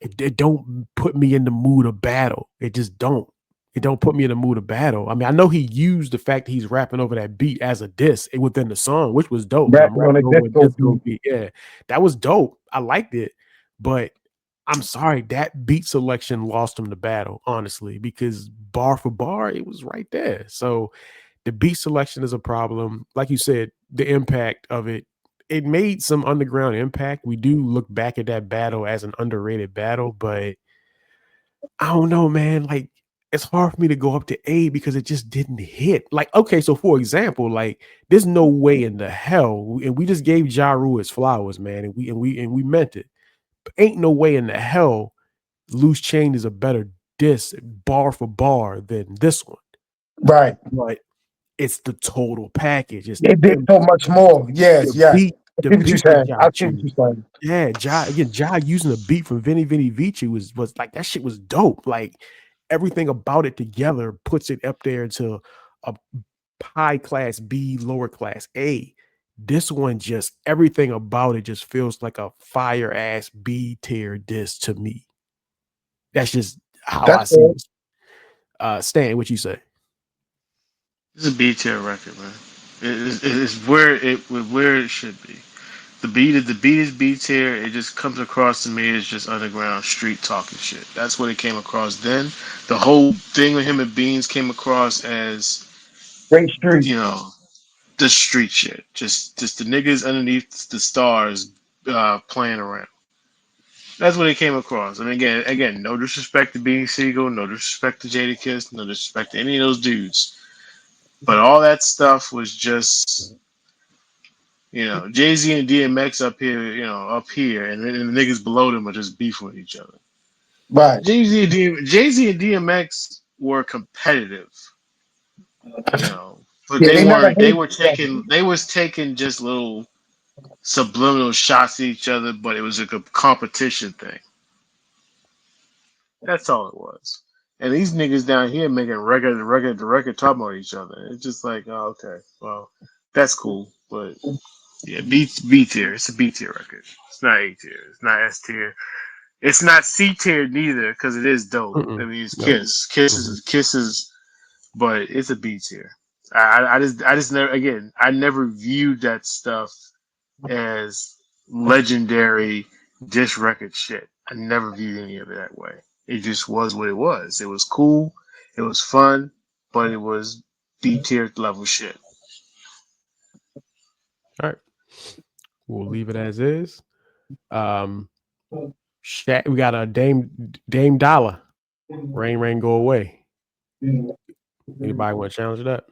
It don't put me in the mood of battle. It just don't. It don't put me in the mood of battle. I mean, I know he used the fact that he's rapping over that beat as a diss within the song, which was dope. I'm Rapping on a rapping over a disco disco beat. beat. Yeah, that was dope. I liked it, but I'm sorry that beat selection lost him the battle, honestly, because bar for bar, it was right there. So the beat selection is a problem. Like you said, the impact of it made some underground impact. We do look back at that battle as an underrated battle, but I don't know, man. Like, it's hard for me to go up to A because it just didn't hit. Like, okay, so for example, like, there's no way in the hell, and we just gave Ja Rule his flowers, man, and we meant it. But ain't no way in the hell Loose Chain is a better diss bar for bar than this one. Right. But it's the total package. It's the It did so much more. Yes, the yes. beat, I the see what you're beat that saying. Ja I see what choose. you're saying. Yeah, Ja using a beat from Vinny Vinny Vici was like that shit was dope. Like everything about it together puts it up there to a high class B, lower class A. This one just everything about it just feels like a fire ass B tier disc to me. That's just how That's I see good. this. Stan, what you say? This is a B tier record, man. It's where it should be. The beat is B tier. It just comes across to me as just underground street talking shit. That's what it came across then. The whole thing with him and Beans came across as Great street. you know the street shit. Just the niggas underneath the stars playing around. That's what it came across. I mean, again, no disrespect to Beanie Siegel, no disrespect to JadaKiss, no disrespect to any of those dudes. But all that stuff was just, Jay Z and DMX up here, and then the niggas below them are just beefing with each other. Right. Jay Z and DMX were competitive, but Yeah, they they never weren't. hated each other. They was taking just little subliminal shots at each other, but it was a competition thing. That's all it was. And these niggas down here making record talking about each other. It's just like, oh, okay, well, that's cool, but yeah, B tier. It's a B tier record. It's not A tier. It's not S tier. It's not C tier neither because it is dope. I Mm-mm. mean, it's Nope. Kisses, but it's a B tier. I just never again. I never viewed that stuff as legendary dish record shit. I never viewed any of it that way. It just was what it was. It was cool. It was fun, but it was B tier level shit. All right. We'll leave it as is. Um, we got a Dame Dollar. Rain, rain, go away. Anybody want to challenge that?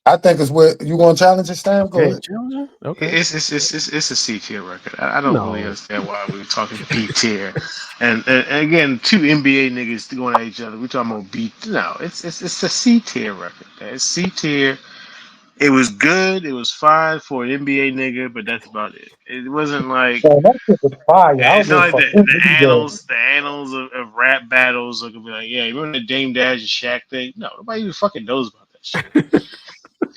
I think it's what you gonna challenge it, Stan? Go Okay, ahead. Challenger. Okay. It's a C tier record. I don't really No. understand why we were talking B tier, and again, two NBA niggas going at each other. We talking about B. No, it's a C tier record. It's C tier. It was good. It was fine for an NBA nigga, but that's about it. It wasn't like Man, that shit was fire. I it's don't give not a like fuck what the you doing. annals of rap battles are gonna be like, yeah, you remember the Dame Dash and Shaq thing? No, nobody even fucking knows about that shit.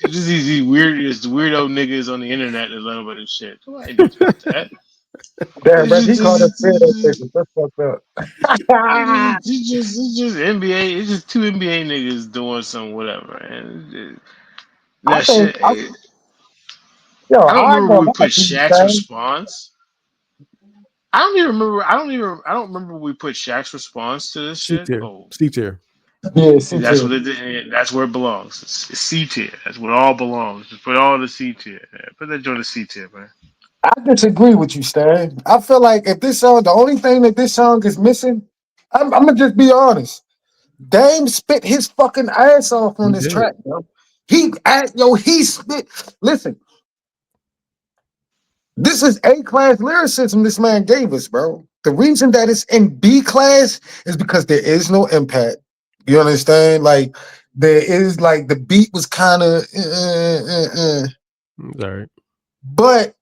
It's just these weirdo niggas on the internet that learn about this shit. Nobody knows about that. Damn, It's bro, he just, called us it's weirdo just, niggas. That's fucked up. it's just NBA. It's just two NBA niggas doing some whatever, and I that think, shit. yo, I don't I ain't remember when gonna we lie put to you, Shaq's Stan. response. I don't even remember. I don't remember when we put Shaq's response to this C shit. tier. Oh, C tier. Yeah, see, see, that's too. what that's where it belongs. It's C tier. That's where it all belongs. Just put all the C tier. Yeah, put that joint in C tier, man. I disagree with you, Stan. I feel like if this song, the only thing that this song is missing, I'm gonna just be honest. Dame spit his fucking ass off on He this did. track, yo. He spit. Listen, this is A class lyricism this man gave us, bro. The reason that it's in B class is because there is no impact. You understand? Like there is like the beat was kind of, All right. but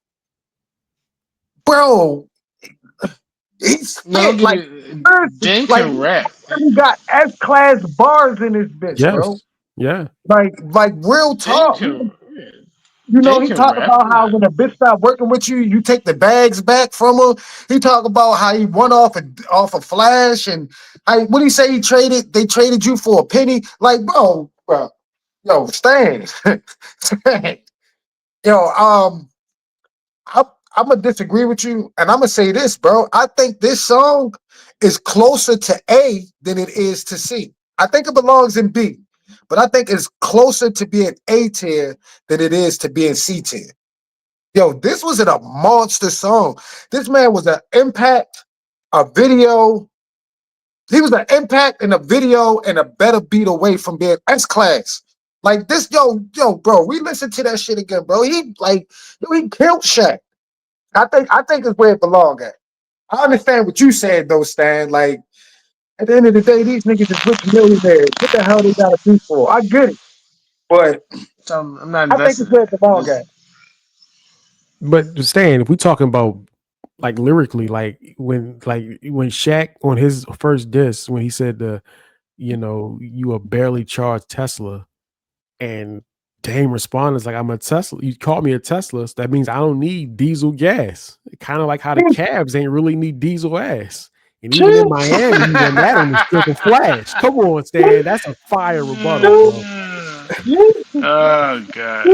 bro, he No, don't spit get like me. Dame like can rap. he got S class bars in this bitch, bro. Yes. Yeah. Like real Dame talk. can. You know, Dame he can talked rap. about how when a bitch stop working with you, you take the bags back from her. He talked about how he won off a flash and what he say he traded. They traded you for a penny. Like, bro, yo, Stan, Stan, yo, I'm, I'm gonna disagree with you, and I'm gonna say this, bro. I think this song is closer to A than it is to C. I think it belongs in B, but I think it's closer to being A tier than it is to being C tier. Yo, this was a monster song. This man was an impact, a video. He was an impact and a video and a better beat away from being S class. Like this, bro. We listened to that shit again, bro. He killed Shaq. I think it's where it belongs at. I understand what you said though, Stan. Like at the end of the day, these niggas is rich millionaires. What the hell they gotta do for? I get it, but So I'm not I think it's invested in where it it. belongs at. But Stan, if we're talking about like lyrically, like when Shaq on his first diss, when he said you a barely charged Tesla, and Dame responded like, I'm a Tesla. You called me a Tesla, so that means I don't need diesel gas. Kind of like how the Cavs ain't really need diesel ass. And even in Miami, he won that on the strip of flash. Come on, Stan. That's a fire rebuttal, bro. Oh god.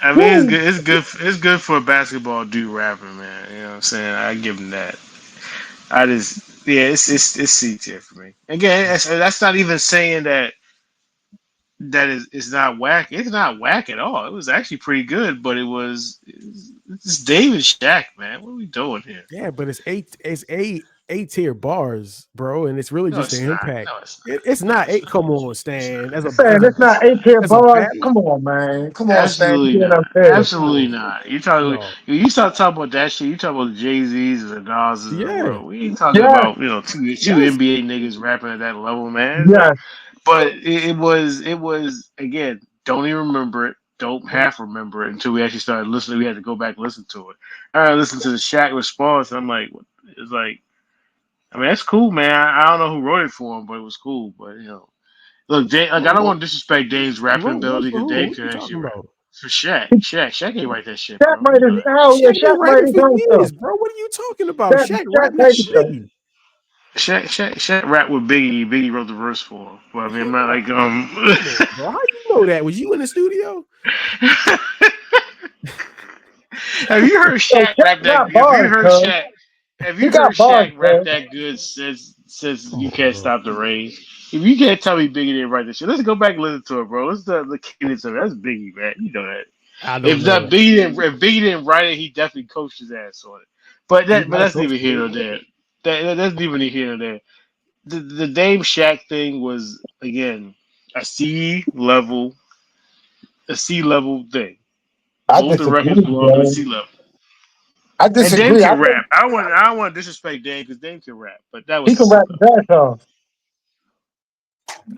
I mean, it's good. It's good. It's good for a basketball dude rapping, man. You know what I'm saying? I give him that. I just, yeah, it's C tier for me. Again, that's not even saying that is it's not whack. It's not whack at all. It was actually pretty good, but it's David Shaq, man. What are we doing here? Yeah, but it's eight tier bars, bro, and it's really No, just it's the not. impact. No, it's It's not. No, not it's eight. not. Come on, It's not. Stan. Man, it's not A-tier As a bars. battle, Come on, man. Come on, Stan. Absolutely You being not. unfair. Absolutely not. no. You start talking about that shit. You talk about the Jay Z's and the Nas's of the Yeah. world. We ain't talking Yes, about two Yes. NBA niggas rapping at that level, man. yes. But it was again. Don't even remember it. Don't half remember it until we actually started listening. We had to go back and listen to it. I listened to the Shaq response. I'm like, it's like. I mean, that's cool, man. I don't know who wrote it for him, but it was cool. But look, like I don't want to disrespect Dame's rapping Wrote ability for because who? Dame What can you actually talking rap. about? For Shaq ain't write that shit, Shaq bro. might You know have, that. hell yeah, Shaq been Shaq might rapping have for done so. years, bro. What are you talking about? Shaq Shaq rapping might that have done. shit. Shaq rap with Biggie. Biggie wrote the verse for him. But I mean, I'm not like Come on, bro. How you know that? Was you in the studio? Have you heard So Shaq Shaq rap that? got bars, cuz. Have He you heard got bars, Shaq rap cuz. that good since Come you on, can't bro. stop the rain? If you can't tell me Biggie didn't write this shit, let's go back and listen to it, bro. Let's the cadence of it. That's Biggie, man. You know that. I don't If know that that. Biggie didn't write it, he definitely coached his ass on it. But He might that's coach neither here it. nor there. That's neither here nor there. The Dame Shaq thing was again. a C level, thing. I Both the records disagree, belong to a bro. C level. I And Dame disagree. I can think rap. I don't want to disrespect Dame because Dame can rap, but that he was a can C rap level. that song.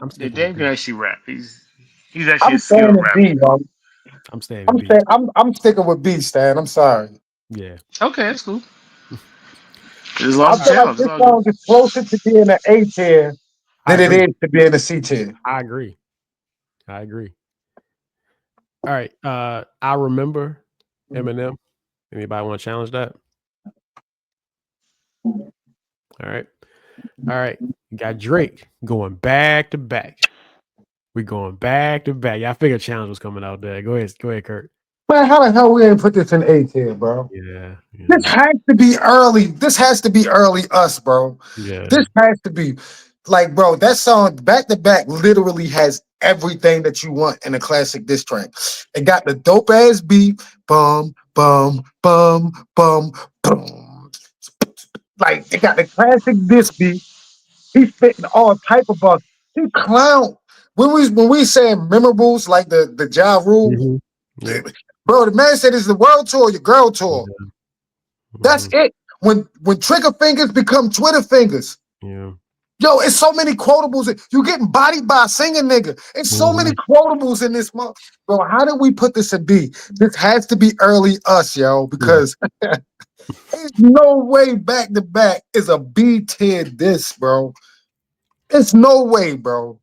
I'm Yeah, sticking with Dame can B. actually rap. He's actually a I'm staying skilled in B, rapper. bro. I'm staying in B. I'm sticking with B, Stan. I'm sorry. Yeah. Okay, that's cool. Just I lost the All right. feel like challenge. It's this all good. song is closer to being an A tier I than it agree. is to being a C tier. I agree. I agree. All right. I remember Eminem. Anybody want to challenge that? All right. All right. You got Drake going back to back. We're going back to back. Yeah, I figured challenge was coming out there. Go ahead. Go ahead, Kurt. Man, how the hell we ain't put this in A tier, bro? Yeah. This has to be early. This has to be early us, bro. Yeah. This has to be like, bro, that song back to back literally has everything that you want in a classic diss track. It got the dope ass beat, bum, bum, bum, bum, boom. Like it got the classic diss beat. He's spitting all type of bars. He clown. When we saying memorables like the Ja Rule, Mhm. Yep. bro, the man said it's the world tour, your girl tour. Yeah. That's Mhm. it. When trigger fingers become Twitter fingers. Yeah. Yo, it's so many quotables. You getting bodied by a singing nigga. It's so many Mhm. quotables in this month. Bro, how did we put this in B? This has to be early us, yo, Yeah. because there's no way back to back is a B tier this, bro. It's no way, bro.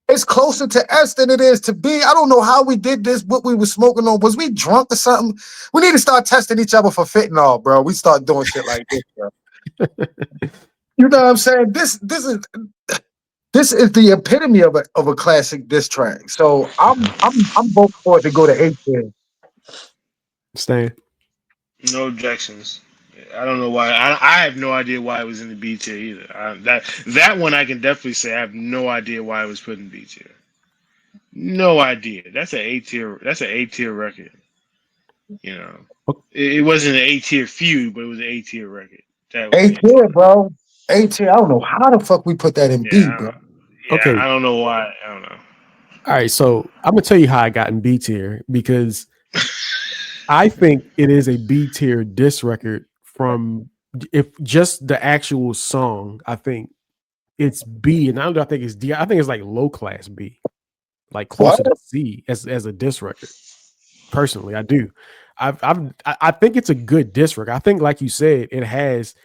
It's closer to S than it is to B. I don't know how we did this, what we were smoking on. Was we drunk or something? We need to start testing each other for fentanyl, bro. We start doing shit like this, bro. You know what I'm saying? This is the epitome of a classic diss track. So I'm voting for it to go to 8 tier. Stan. No objections. I don't know why. I have no idea why it was in the B tier either. That one I can definitely say I have no idea why it was put in B tier. No idea. That's an A tier. That's an A tier record. You know, it wasn't an A tier feud, but it was an A tier record. That was 8 A tier. tier, bro. 8 tier. I don't know how the fuck we put that in B, bro. Yeah, Okay. I don't know why. I don't know. All right. So I'm gonna tell you how I got in B tier because I think it is a B tier diss record from if just the actual song. I think it's B, and I don't think it's D. I think it's like low class B, like What? closer to C as a diss record. Personally, I do. I think it's a good diss record. I think, like you said, it has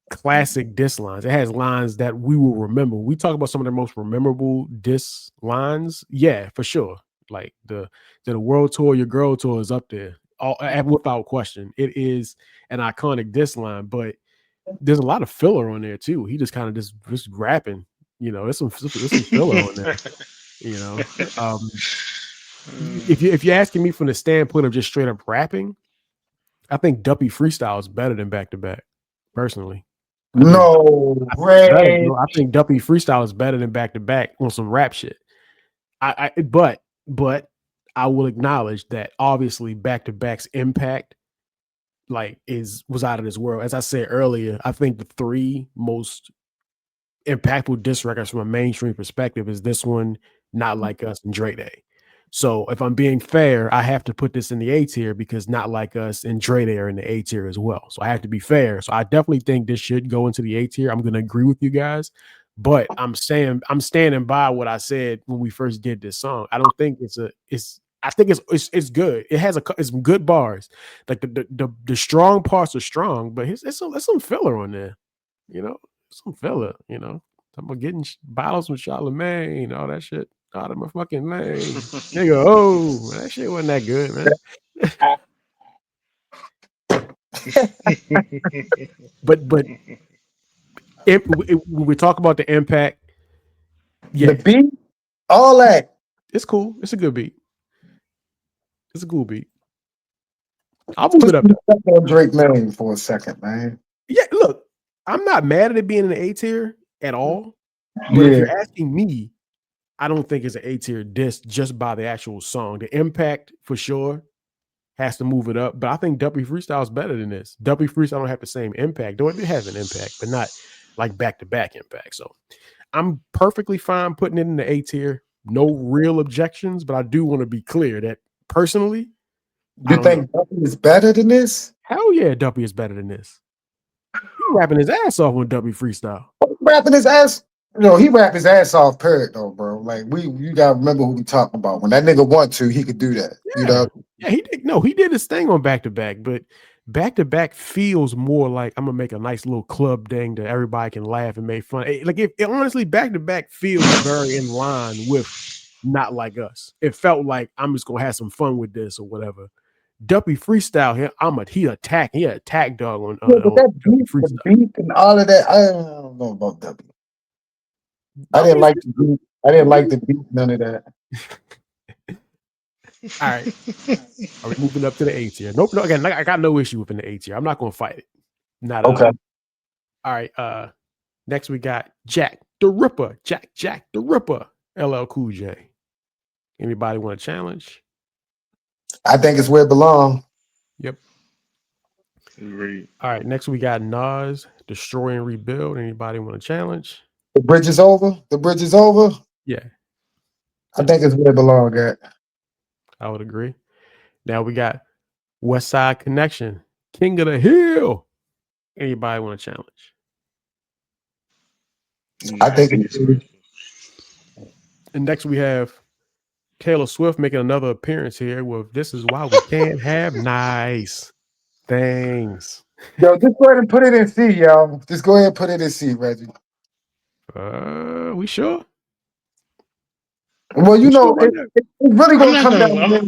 classic diss lines. It has lines that we will remember. We talk about some of the most memorable diss lines. Yeah, for sure. Like the world tour, your girl tour is up there, without question. It is an iconic diss line, but there's a lot of filler on there too. He just kind of just rapping. There's some filler on there. You know, if you're asking me from the standpoint of just straight up rapping, I think Duppy Freestyle is better than back to back. Personally, I do. No, I think it does, Ray. bro. I think Duppy Freestyle is better than back to back on some rap shit. But I will acknowledge that obviously back to back's impact was out of this world. As I said earlier, I think the three most impactful diss records from a mainstream perspective is this one, Not Like Us, and Dre Day. So if I'm being fair, I have to put this in the A tier because Not Like Us and Dre Day are in the A tier as well. So I have to be fair. So I definitely think this should go into the A tier. I'm going to agree with you guys, but I'm standing by what I said when we first did this song. I don't think I think it's good. It's some good bars. Like the strong parts are strong, but it's some filler on there. You know, some fella, talking about getting bottles from Charlemagne, all that shit out of my fucking lane. Nigga, that shit wasn't that good, man. But when we talk about the impact, The yeah, beat, all that. it's cool. It's a good beat. It's a cool beat. I'll move Put it up some there. respect on Drake name for a second, man. Yeah, look, I'm not mad at it being an A tier at all. But if Yeah. you're asking me, I don't think it's an A tier disc just by the actual song. The impact for sure has to move it up. But I think Duppy Freestyle is better than this. Duppy Freestyle don't have the same impact, though it has an impact, but not like back to back impact. So I'm perfectly fine putting it in the A tier, no real objections, but I do want to be clear that personally, I You don't know. think Duppy is better than this? Hell yeah, Duppy is better than this. He rapping his ass off on Duppy freestyle. Rapping his ass. He rap his ass off, period, though, bro. Like you gotta remember who we talking about. When that nigga want to, he could do that. Yeah, he did. No, he did his thing on back to back, but back to back feels more like I'm gonna make a nice little club thing that everybody can laugh and make fun. Like if honestly, back to back feels very in line with Not Like Us. It felt like I'm just gonna have some fun with this or whatever. Duppy freestyle here. He attack dog on, but on that Duppy beat, the freestyle. beat and all of that, I don't know about Duppy. I didn't like the beat. I didn't like the beat. None of that. All right. Are we moving up to the A tier? Nope. No, again, I got no issue with the A tier. I'm not gonna fight it. Not at all. All right. Next we got Jack the Ripper. Jack the Ripper. LL Cool J. Anybody want to challenge? I think it's where it belongs. Yep. Agreed. All right. Next we got Nas, Destroy and Rebuild. Anybody want to challenge? The bridge is over. The bridge is over. Yeah. I think it's where it belongs at. I would agree. Now we got Westside Connection, King of the Hill. Anybody want to challenge? I think it's and next we have Taylor Swift making another appearance here with This Is Why We Can't Have Nice Things. Yo, just go ahead and put it in C, y'all. Just go ahead and put it in C, Reggie. We sure? Well, It's really gonna come down.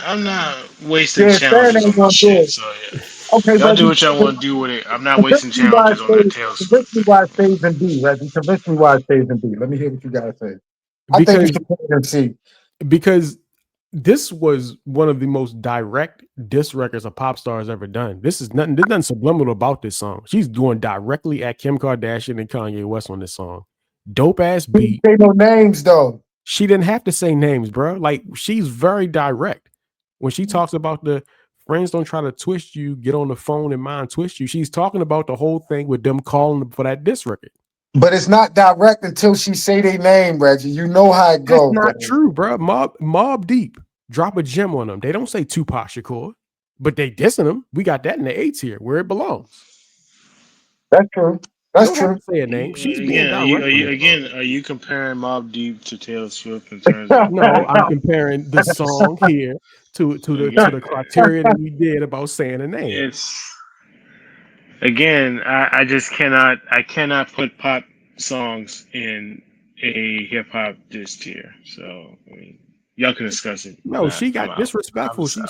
I'm not wasting challenges on this shit. So yeah. Okay, y'all do what y'all want to do with it. I'm not wasting challenges on that Taylor Swift. Convince me why it stays in B, Reggie. Convince me why it stays in B. Let me hear what you guys say. I think you should put it in C. Because this was one of the most direct diss records a pop star has ever done. There's nothing subliminal about this song. She's going directly at Kim Kardashian and Kanye West on this song. Dope ass beat. Say no names though. She didn't have to say names, bro. Like she's very direct when she talks about the friends don't try to twist you, get on the phone and mind twist you. She's talking about the whole thing with them calling for that diss record. But it's not direct until she say their name, Reggie. You know how it goes. That's not true, bro. Mob Deep drop a gem on them. They don't say Tupac Shakur, but they dissing them. We got that in the A tier where it belongs. That's true. That's true. Have to say a name. She's being direct. Are you comparing Mob Deep to Taylor Swift in terms of? No, I'm comparing the song here to the criteria that we did about saying a name. It's again, I just cannot. I cannot put pop songs in a hip hop diss tier. So I mean, y'all can discuss it. No, she got disrespectful. She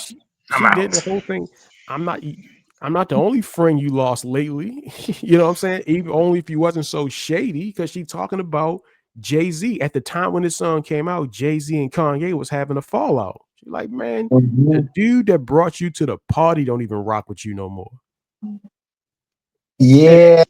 did the whole thing. I'm not the only friend you lost lately. You know what I'm saying? Even only if you wasn't so shady, because she talking about Jay-Z. At the time when this song came out, Jay-Z and Kanye was having a fallout. She's like, man, the dude that brought you to the party don't even rock with you no more. Yeah.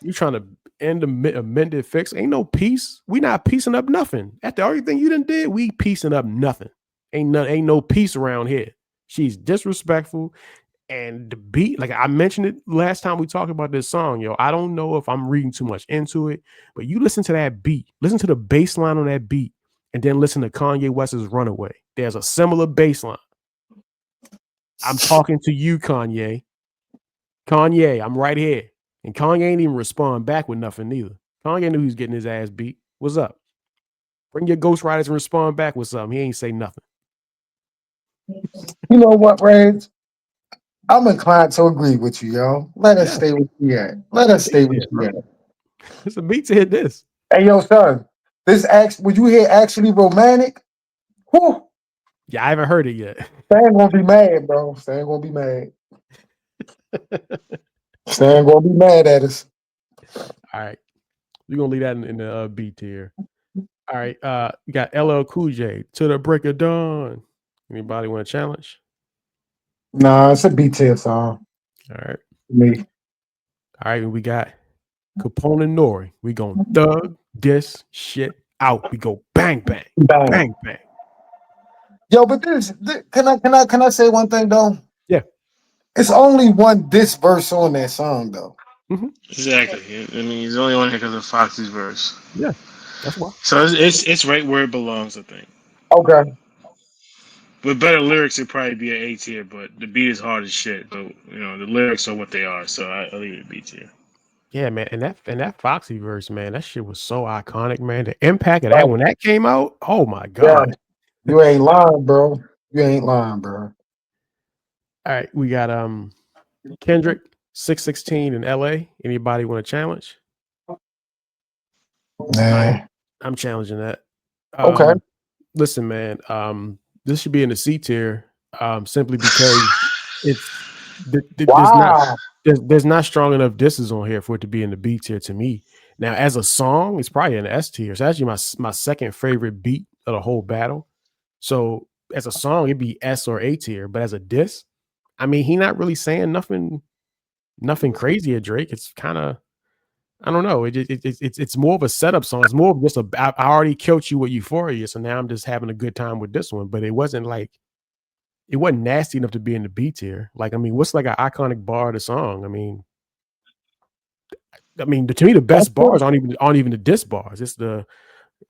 You trying to end amended fix? Ain't no peace. We not piecing up nothing. After everything you done did, we piecing up nothing. Ain't no peace around here. She's disrespectful. And the beat, like I mentioned it last time we talked about this song, yo, I don't know if I'm reading too much into it, but you listen to that beat, listen to the bass line on that beat, and then listen to Kanye West's Runaway. There's a similar bass line. I'm talking to you, Kanye. Kanye, I'm right here. And Kanye ain't even respond back with nothing neither. Kanye knew he was getting his ass beat. What's up? Bring your ghostwriters and respond back with something. He ain't say nothing. You know what, Rage? I'm inclined to agree with you, yo. Let us stay with you at. Let us stay with you at. It's a beat to hit this. Hey, yo, son. Would you hear Actually Romantic? Whew. Yeah, I haven't heard it yet. Stan gonna be mad, bro. Stan gonna be mad. Stan gonna be mad at us. All right. We're gonna leave that in the B tier. All right. We got LL Cool J, To the Break of Dawn. Anybody want to challenge? Nah, it's a B tier song. All right. Me. All right, and we got Capone and Nore. We gonna thug this shit out. We go bang bang. Bang bang. Yo, but can I say one thing though? Yeah. It's only one diss verse on that song though. Exactly. I mean, he's only on here because of Foxy's verse. Yeah, that's why. So it's right where it belongs, I think. Okay. With better lyrics, it'd probably be an A tier, but the beat is hard as shit. But the lyrics are what they are, so I'll leave it B tier. Yeah, man, and that Foxy verse, man, that shit was so iconic, man. The impact of that Right. when that came out, oh my Yeah. god. You ain't lying, bro. You ain't lying, bro. All right, we got Kendrick 616 in LA. Anybody want to challenge? Nah. I'm challenging that. Okay. Listen, man, this should be in the C tier, simply because it's there's not Wow. there's not strong enough disses on here for it to be in the B tier to me. Now, as a song, it's probably in the S tier. It's actually my second favorite beat of the whole battle. So as a song, it'd be S or A tier. But as a diss, I mean, he not really saying nothing crazy at Drake. It's kind of, I don't know. It's more of a setup song. It's more of just I already killed you with Euphoria, so now I'm just having a good time with this one. But it wasn't nasty enough to be in the B tier. Like, I mean, what's like an iconic bar of the song? To me, the That's best good. bars aren't even the diss bars. It's the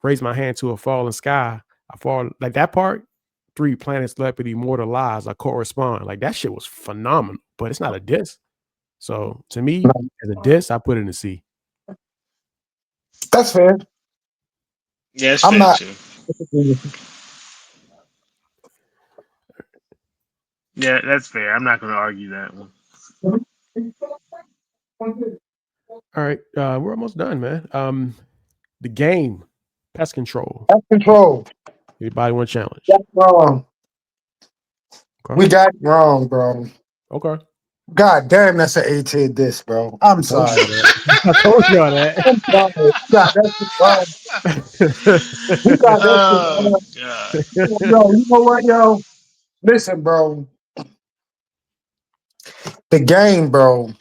raise my hand to a falling sky. I fall like that part. Three planets left with immortalized. I correspond. Like that shit was phenomenal, but it's not a diss. So to me, as a diss, I put it in a C. That's fair. Yeah, it's I'm fair not. too. Yeah, that's fair. I'm not going to argue that one. All right, we're almost done, man. The game, pest control. That's control. Anybody want to challenge? That's wrong. Okay. We got it wrong, bro. Okay. God damn, that's an A tier disc, bro. I'm I told sorry. y'all that. I told y'all that. I'm sorry. We got that shit wrong. We got that shit Oh wrong. god. Yo, you know what, yo? Listen, bro. The game, bro,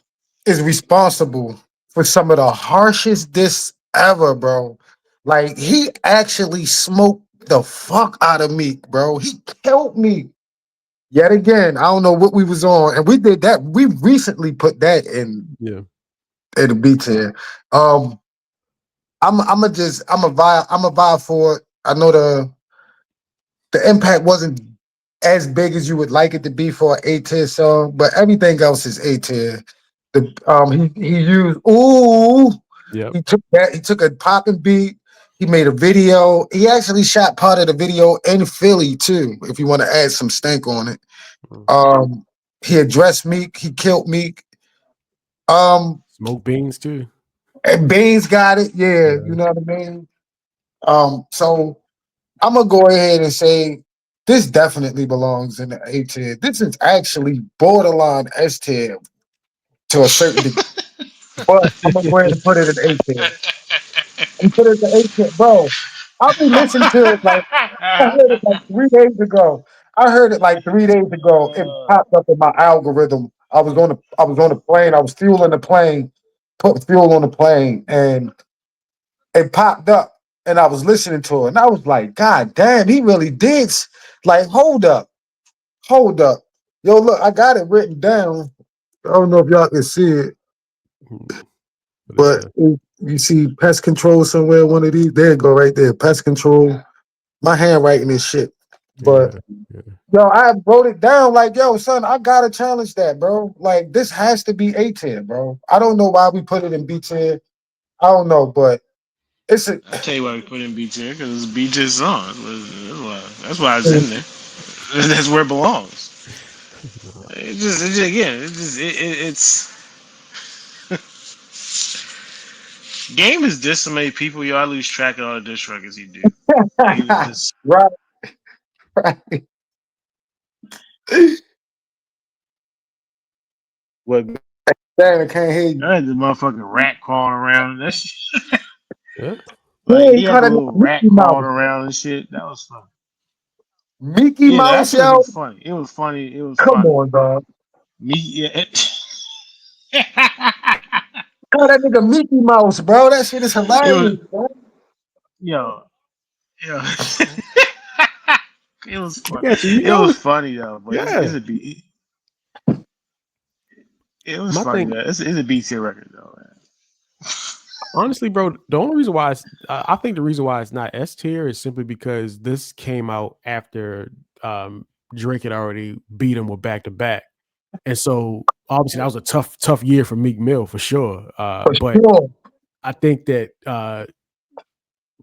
is responsible for some of the harshest diss ever, bro. Like, he actually smoked the fuck out of Meek, bro. He killed me. Yet again, I don't know what we was on, and we did that. We recently put that Yeah. in the B tier. I'm a vibe for it. I know the impact wasn't as big as you would like it to be for an A tier song, but everything else is A tier. He used Yep. he took a popping beat. He made a video. He actually shot part of the video in Philly too. If you want to add some stank on it, Mm. um, he addressed Meek. He killed Meek. Smoke beans too. And Beans got it. Yeah, Yeah. you know what I mean. So I'm gonna go ahead and say this definitely belongs in the A tier. This is actually borderline S tier to a certain degree, but I'm gonna go ahead and put it in A tier. And put it in A tier, bro. I'll be listening to it like I heard it like 3 days ago. I heard it like 3 days ago. It popped up in my algorithm. I was on the plane. I was fueling the plane, put fuel on the plane, and it popped up. And I was listening to it, and I was like, God damn, he really did. Like, hold up. Yo, look, I got it written down. I don't know if y'all can see it, Mm. What is but that? you see pest control somewhere, one of these. There you go, right there. Pest control. My handwriting is shit. But Yeah. Yeah. yo, I wrote it down like, yo, son, I gotta challenge that, bro. Like, this has to be A tier, bro. I don't know why we put it in B tier. I don't know, but it's a I'll tell you why we put in B tier because it's B tier song. That's why it's in there. That's where it belongs. It's game is diss so many people. Yo, I lose track of all the diss records he do. Like it's just right, right. what Damn, I can't hear you. I had the motherfucking rat crawling around. That shit, Yeah. like Yeah, he he had called the that little nigga rat Mickey crawling Mouse. around and shit. That was fun. Mickey Yeah, that Mouse, shit was yo. funny. It was funny. It was Come funny. on, dog. Me, yeah. Call that nigga Mickey Mouse, bro. That shit is It was hilarious, bro. yo, yo. It was fun. Look at you. You It was know. funny though, but it's Yeah. a be It was My funny thing, though. It's a B tier record though. Man. honestly, bro, the only reason why I think the reason why it's not S tier is simply because this came out after Drake had already beat him with back to back, and so obviously that was a tough year for Meek Mill for sure. For But sure. I think that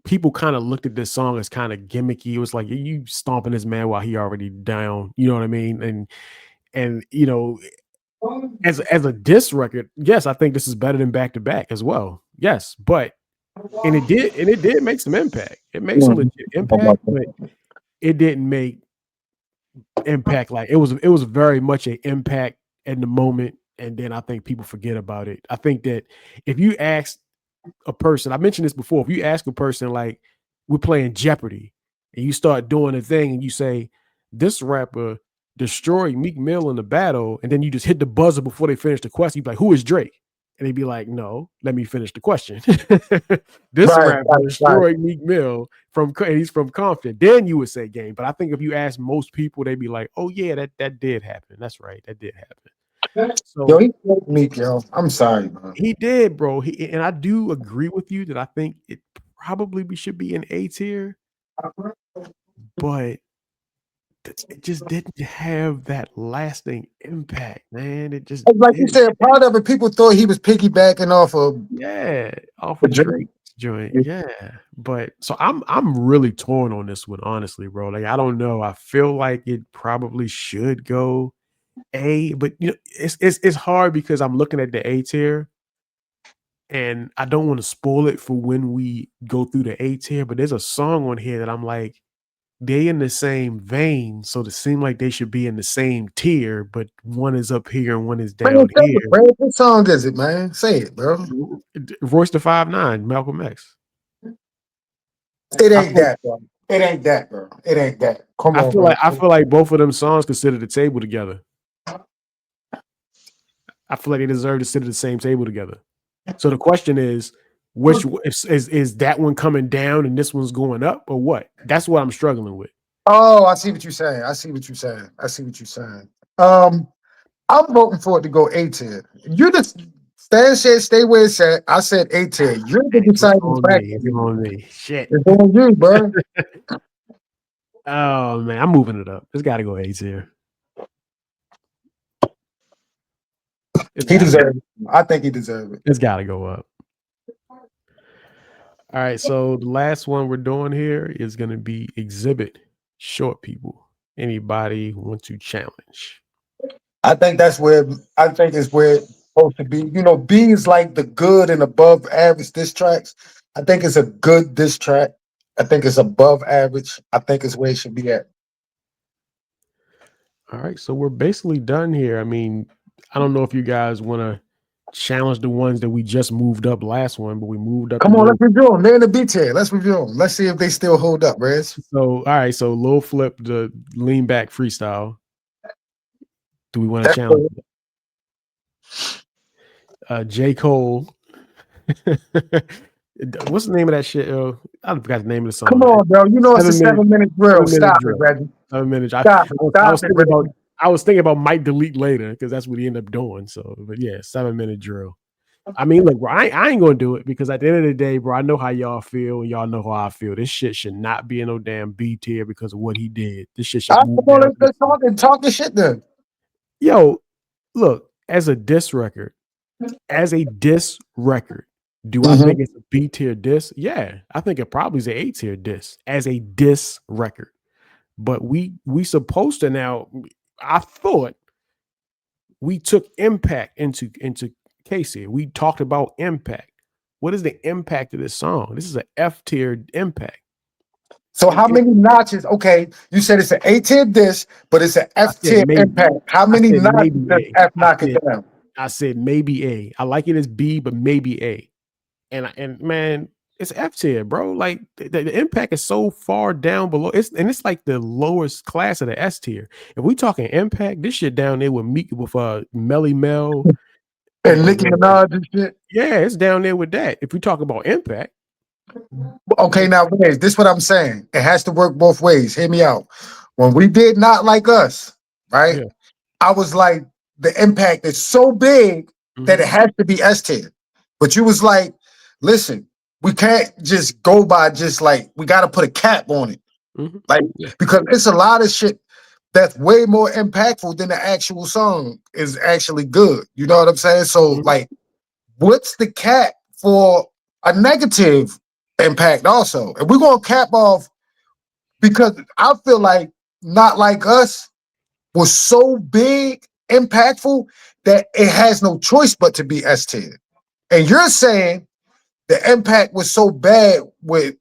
people kind of looked at this song as kind of gimmicky. It was like you stomping this man while he already down. You know what I mean? And you know, as a diss record, yes, I think this is better than back to back as well. Yes, but it did make some impact. It made some legit impact, but it didn't make impact like it was very much an impact in the moment, and then I think people forget about it. I think that if you ask a person, I mentioned this before, if you ask a person like we're playing Jeopardy and you start doing a thing and you say this rapper destroyed Meek Mill in the battle, and then you just hit the buzzer before they finish the question, you'd be like, who is Drake? And they'd be like, no, let me finish the question. This rapper destroyed Meek Mill and he's from Compton. Then you would say Game. But I think if you ask most people, they'd be like, oh yeah, that did happen. That's right. That did happen. So Yo, he killed Meek, yo. I'm sorry, man. he did, bro. And I do agree with you that I think it probably should be an A tier, but it just didn't have that lasting impact, man. It just Like you didn't. said, part of it, people thought he was piggybacking off of Off of Drake's joint, But so I'm really torn on this one, honestly, bro. Like I don't know. I feel like it probably should go A, but you know, it's hard because I'm looking at the A tier. And I don't want to spoil it for when we go through the A tier, but there's a song on here that I'm like, they in the same vein, so it seems like they should be in the same tier, but one is up here and one is down here. What song is it, man? Say it, bro. Royce the 5'9", Malcolm X. It ain't that, bro. It ain't that, bro. It ain't that. Come on, bro. I feel like both of them songs could sit at the table together. I feel like they deserve to sit at the same table together. So the question is, which is that one coming down and this one's going up, or what? That's what I'm struggling with. Oh, I see what you're saying. I'm voting for it to go A tier. You just stay where it's at. I said A tier. You're the deciding factor. It's on me. Shit. It's on you, bro. Oh man, I'm moving it up. It's got to go A tier. He deserves it. I think he deserves it. It's got to go up. All right, so the last one we're doing here is going to be Exhibit. Short people. Anybody want to challenge? I think it's where it's supposed to be. You know, B is like the good and above average diss tracks. I think it's a good diss track. I think it's above average. I think it's where it should be at. All right, so we're basically done here. I mean, I don't know if you guys want to challenge the ones that we just moved up last one, but we moved up. Come on, let's review them. They're in the B tier. Let's review them. Let's see if they still hold up, Rez. So, all right, so Lil Flip, the lean back freestyle. Do we want to challenge J.Cole? What's the name of that shit? I forgot the name of the song. Come on, bro. You know it's a 7-minute drill. Stop it, Reggie. 7 minutes. Stop I was thinking about might delete later because that's what he ended up doing. So, but yeah, 7-minute drill. I mean, look, bro, I ain't gonna do it because at the end of the day, bro, I know how y'all feel and y'all know how I feel. This shit should not be in no damn B tier because of what he did. This shit should move down. Let's talk the shit then. Yo, look, as a diss record, do I think it's a B tier diss? Yeah, I think it probably is an A tier diss as a diss record. But we supposed to now. I thought we took impact into case here. We talked about impact. What is the impact of this song? This is an F tier impact. So how many notches? Okay, you said it's an A tier diss, but it's an F tier impact. How many notches does F knock it down? I said maybe A. I like it as B, but maybe A. And man, it's F tier, bro. Like the impact is so far down below. It's like the lowest class of the S tier. If we talking impact, this shit down there with Melly Mel and Nicki Minaj and shit. Yeah, it's down there with that. If we talk about impact. Okay, now this is what I'm saying. It has to work both ways. Hear me out. When we did Not Like Us, right? Yeah. I was like, the impact is so big that it Mhm. has to be S tier. But you was like, listen, we can't just go by just like we got to put a cap on it, Mhm. like Yeah. because it's a lot of shit that's way more impactful than the actual song is actually good. You know what I'm saying? So Mhm. like, what's the cap for a negative impact also? And we're gonna cap off because I feel like Not Like Us was so big, impactful that it has no choice but to be S tier. And you're saying the impact was so bad with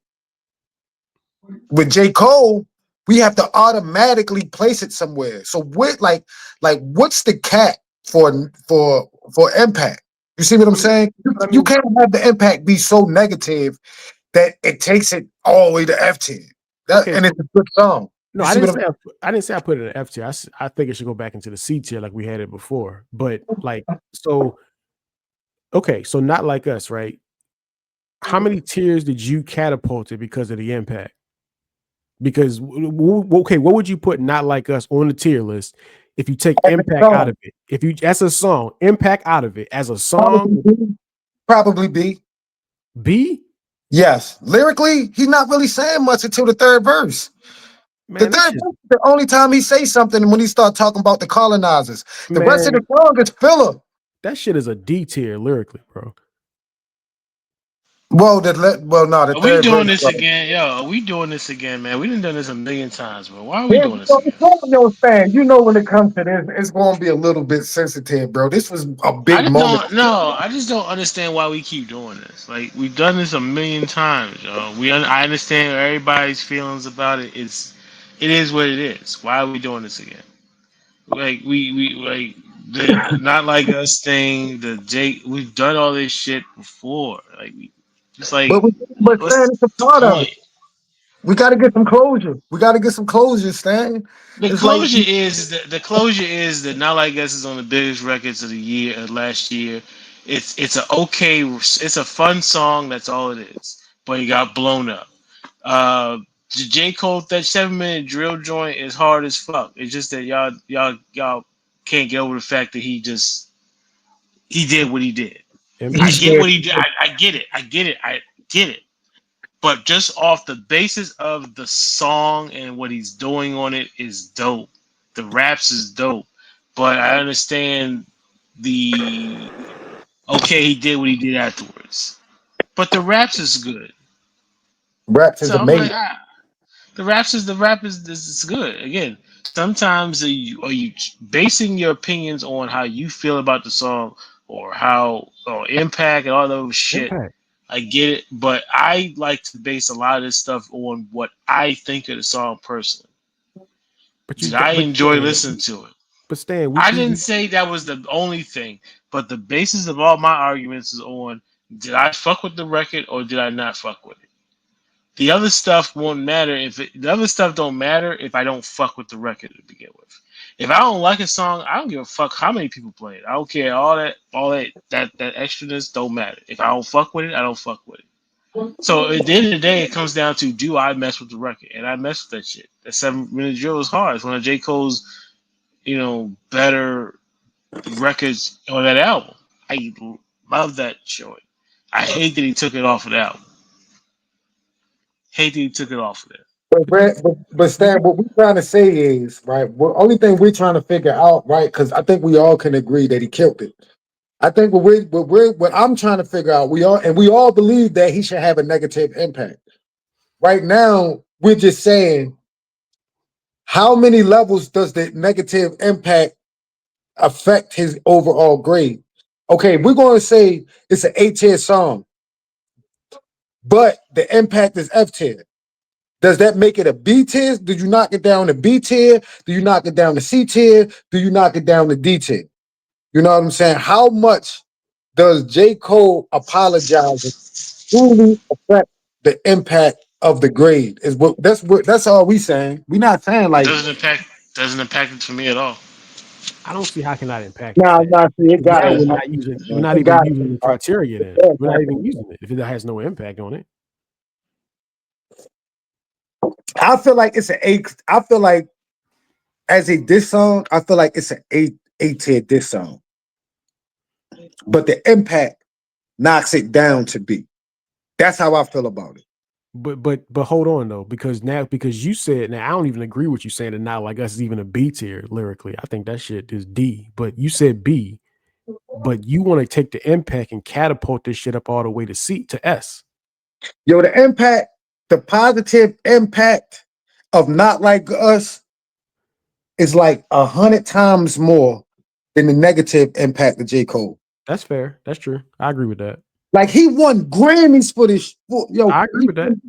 J. Cole, we have to automatically place it somewhere. So what like what's the cap for impact? You see what I'm I mean, saying? but I You mean, can't have the impact be so negative that it takes it all the way to F tier. That okay. and So it's a good song. no, You see what I'm I didn't say I put it in F tier. I think it should go back into the C tier like we had it before. But like, so okay, so Not Like Us, right? How many tiers did you catapult it because of the impact? Because okay, what would you put Not Like Us on the tier list if you take as a impact out song? of it? If you as a song, impact out of it as a song, Probably B. Probably B. B? Yes. Lyrically, he's not really saying much until the third verse. The Man, that third shit, verse is the only time he says something when he start talking about the colonizers. The rest of man, the song is filler. that shit is a D tier lyrically, bro. Well, no, the Are we third verse. doing this Bro. again? Yo, are we doing this again, man? We done done this a million times, bro. Why are we Here's doing this again? your fan. You know when it comes to this, it's going to be a little bit sensitive, bro. This was a I big just moment. don't no. I just don't understand why we keep doing this. Like we've done this a million times, yo. I understand everybody's feelings about it. It is what it is. Why are we doing this again? Like we like the Not Like Us thing. The Jake. We've done all this shit before. Like just like But Stan, what's it's a the part of it. point? We got to get some closure. We got to get some closure, Stan. The It's like, closure is that Not Like Us is on the biggest records of the year last year. It's a fun song. That's all it is. But it got blown up. The J Cole that 7 minute drill joint is hard as fuck. It's just that y'all can't get over the fact that he did what he did. I he Impact. get said, what he did. I get it. I get it. I get it. But just off the basis of the song and what he's doing on it is dope. The raps is dope. But I understand the okay, he did what he did afterwards. But the raps is good. raps is So I'm like, amazing. the rap is good. Again, sometimes are you basing your opinions on how you feel about the song or how or impact and all those shit. Impact. I get it, but I like to base a lot of this stuff on what I think of the song personally. But you Did got I but enjoy Stan, listening to it? we I see didn't say that was the only thing, but the basis of all my arguments is on did I fuck with the record or did I not fuck with it? The other stuff won't matter the other stuff don't matter if I don't fuck with the record to begin with. If I don't like a song, I don't give a fuck how many people play it. I don't care. All that extraness don't matter. If I don't fuck with it, I don't fuck with it. So at the end of the day, it comes down to do I mess with the record, and I mess with that shit. That 7 minute drill is hard. It's one of J Cole's better records on that album. I love that joint. I hate that he took it off of the album. Hate that he took it off of there. But, but you but but Stan, what we're trying to say is, right, the only thing we're trying to figure out, right, because I think we all can agree that he killed it. I think what I'm trying to figure out, we all believe that he should have a negative impact. Right now, we're just saying how many levels does the negative impact affect his overall grade? Okay, we're going to say it's an A tier song, but the impact is F tier. Does that make it a B tier? Do you knock it down to B tier? Do you knock it down to C tier? Do you knock it down to D tier? You know what I'm saying? How much does J. Cole apologizing truly affect the impact of the grade? That's all we saying. We're not saying like Doesn't impact it for me at all. I don't see how can that impact it, nah, Stan. nah, see, it Because got now it. we're not It even got using the it. criteria then. Yeah, We're not even using it if it has no impact on it. I feel like it's an A. I feel like as a diss song, I feel like it's an A. A-tier diss song. But the impact knocks it down to B. That's how I feel about it. But hold on though, because you said, now I don't even agree with you saying that now like us is even a B tier lyrically. I think that shit is D. But you said B, but you want to take the impact and catapult this shit up all the way to C to S. Yo, the impact, the positive impact of Not Like Us is like 100 times more than the negative impact of J.Cole. That's fair. That's true. I agree with that. Like he won Grammys for this. I agree with that.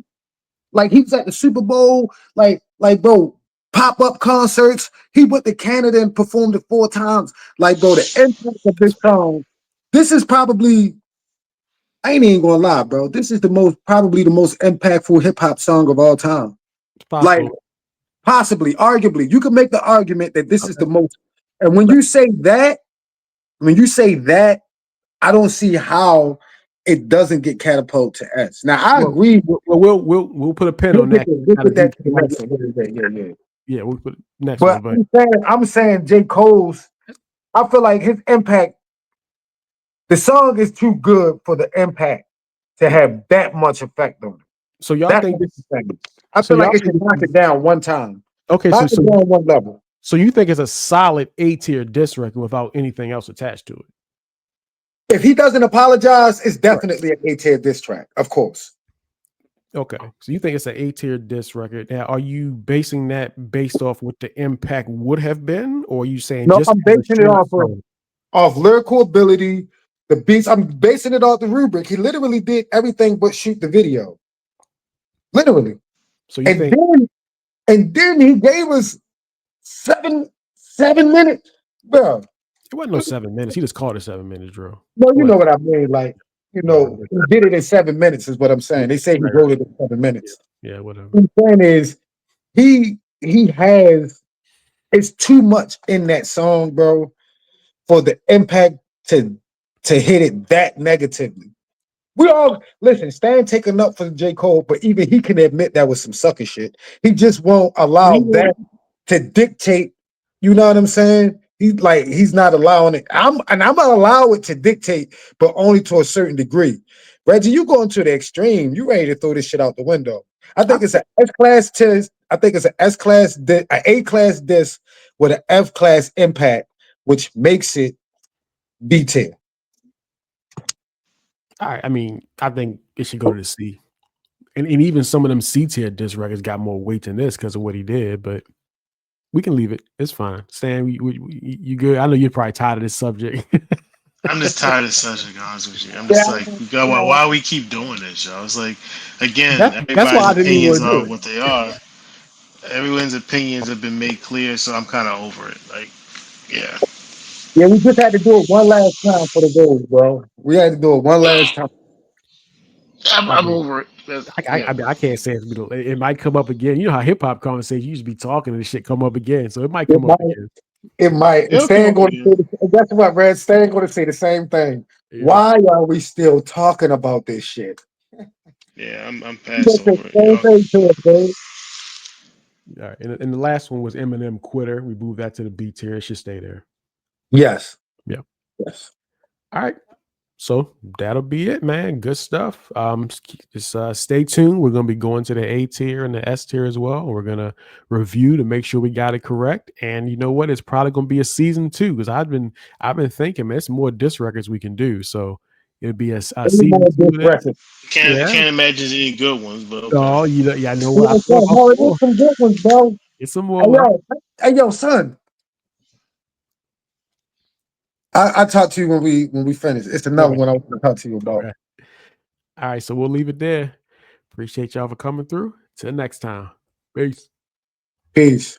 Like he was at the Super Bowl, like bro, pop-up concerts. He went to Canada and performed it 4 times. Like, bro, the impact of this song, this is probably, I ain't even gonna lie, bro. This is probably the most impactful hip-hop song of all time. It's possible. Like, possibly, arguably, you could make the argument that this is the most. And when you say that, I don't see how it doesn't get catapulted to S. Now I agree. We'll put a pin on that. We'll put that to the next one. Yeah, we'll put next but one. I'm saying J. Cole's. I feel like his impact. The song is too good for the impact to have that much effect on it. So y'all think this? I feel like it should knock it down one time. Okay, knock it down one level. So you think it's a solid A-tier diss record without anything else attached to it? If he doesn't apologize, it's definitely an A-tier diss track, of course. Okay, so you think it's an A-tier diss record. Now, are you basing that based off what the impact would have been, or are you saying no? Just I'm basing it off lyrical ability, the beats. I'm basing it off the rubric. He literally did everything but shoot the video. Literally. So you think? Then he gave us 7 minutes, bro. It wasn't no 7 minutes. He just called it 7 minutes, Drew. No, you know what I mean. Like, he did it in 7 minutes, is what I'm saying. They say he wrote it in 7 minutes. Yeah, whatever. What I'm saying is, he has, it's too much in that song, bro, for the impact to hit it that negatively. We all listen, Stan taking up for J. Cole, but even he can admit that was some sucker shit. He just won't allow that to dictate. You know what I'm saying? He's not allowing it. I'm gonna allow it to dictate, but only to a certain degree. Reggie, you going to the extreme. You ready to throw this shit out the window. I think it's an S-class test. I think it's an S-class, an A-class disc with an F-class impact, which makes it B tier. I mean, I think it should go to the C. And even some of them C tier disc records got more weight than this because of what he did, but we can leave it. It's fine. Stan, you good? I know you're probably tired of this subject. I'm just tired of this subject, honest with you. I'm just like, why we keep doing this, y'all? It's like, again, everybody's opinions are what they are. Everyone's opinions have been made clear, so I'm kind of over it. Like, yeah. Yeah, we just had to do it one last time for the goals, bro. We had to do it one last time. I'm over it. I can't say it might come up again. You know how hip hop conversations used to be talking and this shit come up again, so it might come up again. It might. Stan going to say that's what Red. Stan going to say the same thing. Yeah. Why are we still talking about this shit? Yeah, I'm past over it. All right, and the last one was Eminem Quitter. We moved that to the B tier. It should stay there. Yes. Yeah. Yes. All right. So that'll be it, man. Good stuff. Just stay tuned. We're gonna be going to the A tier and the S tier as well. We're gonna review to make sure we got it correct. And you know what? It's probably gonna be a season 2 because I've been thinking, man, it's more diss records we can do. So it'll be a season 2. Can't imagine any good ones, but okay. Oh, I know what. It's some good ones, bro. It's some more. Hey, yo, son. I talk to you when we finish. It's another one I want to talk to you about. Okay. All right, so we'll leave it there. Appreciate y'all for coming through. Till next time. Peace. Peace.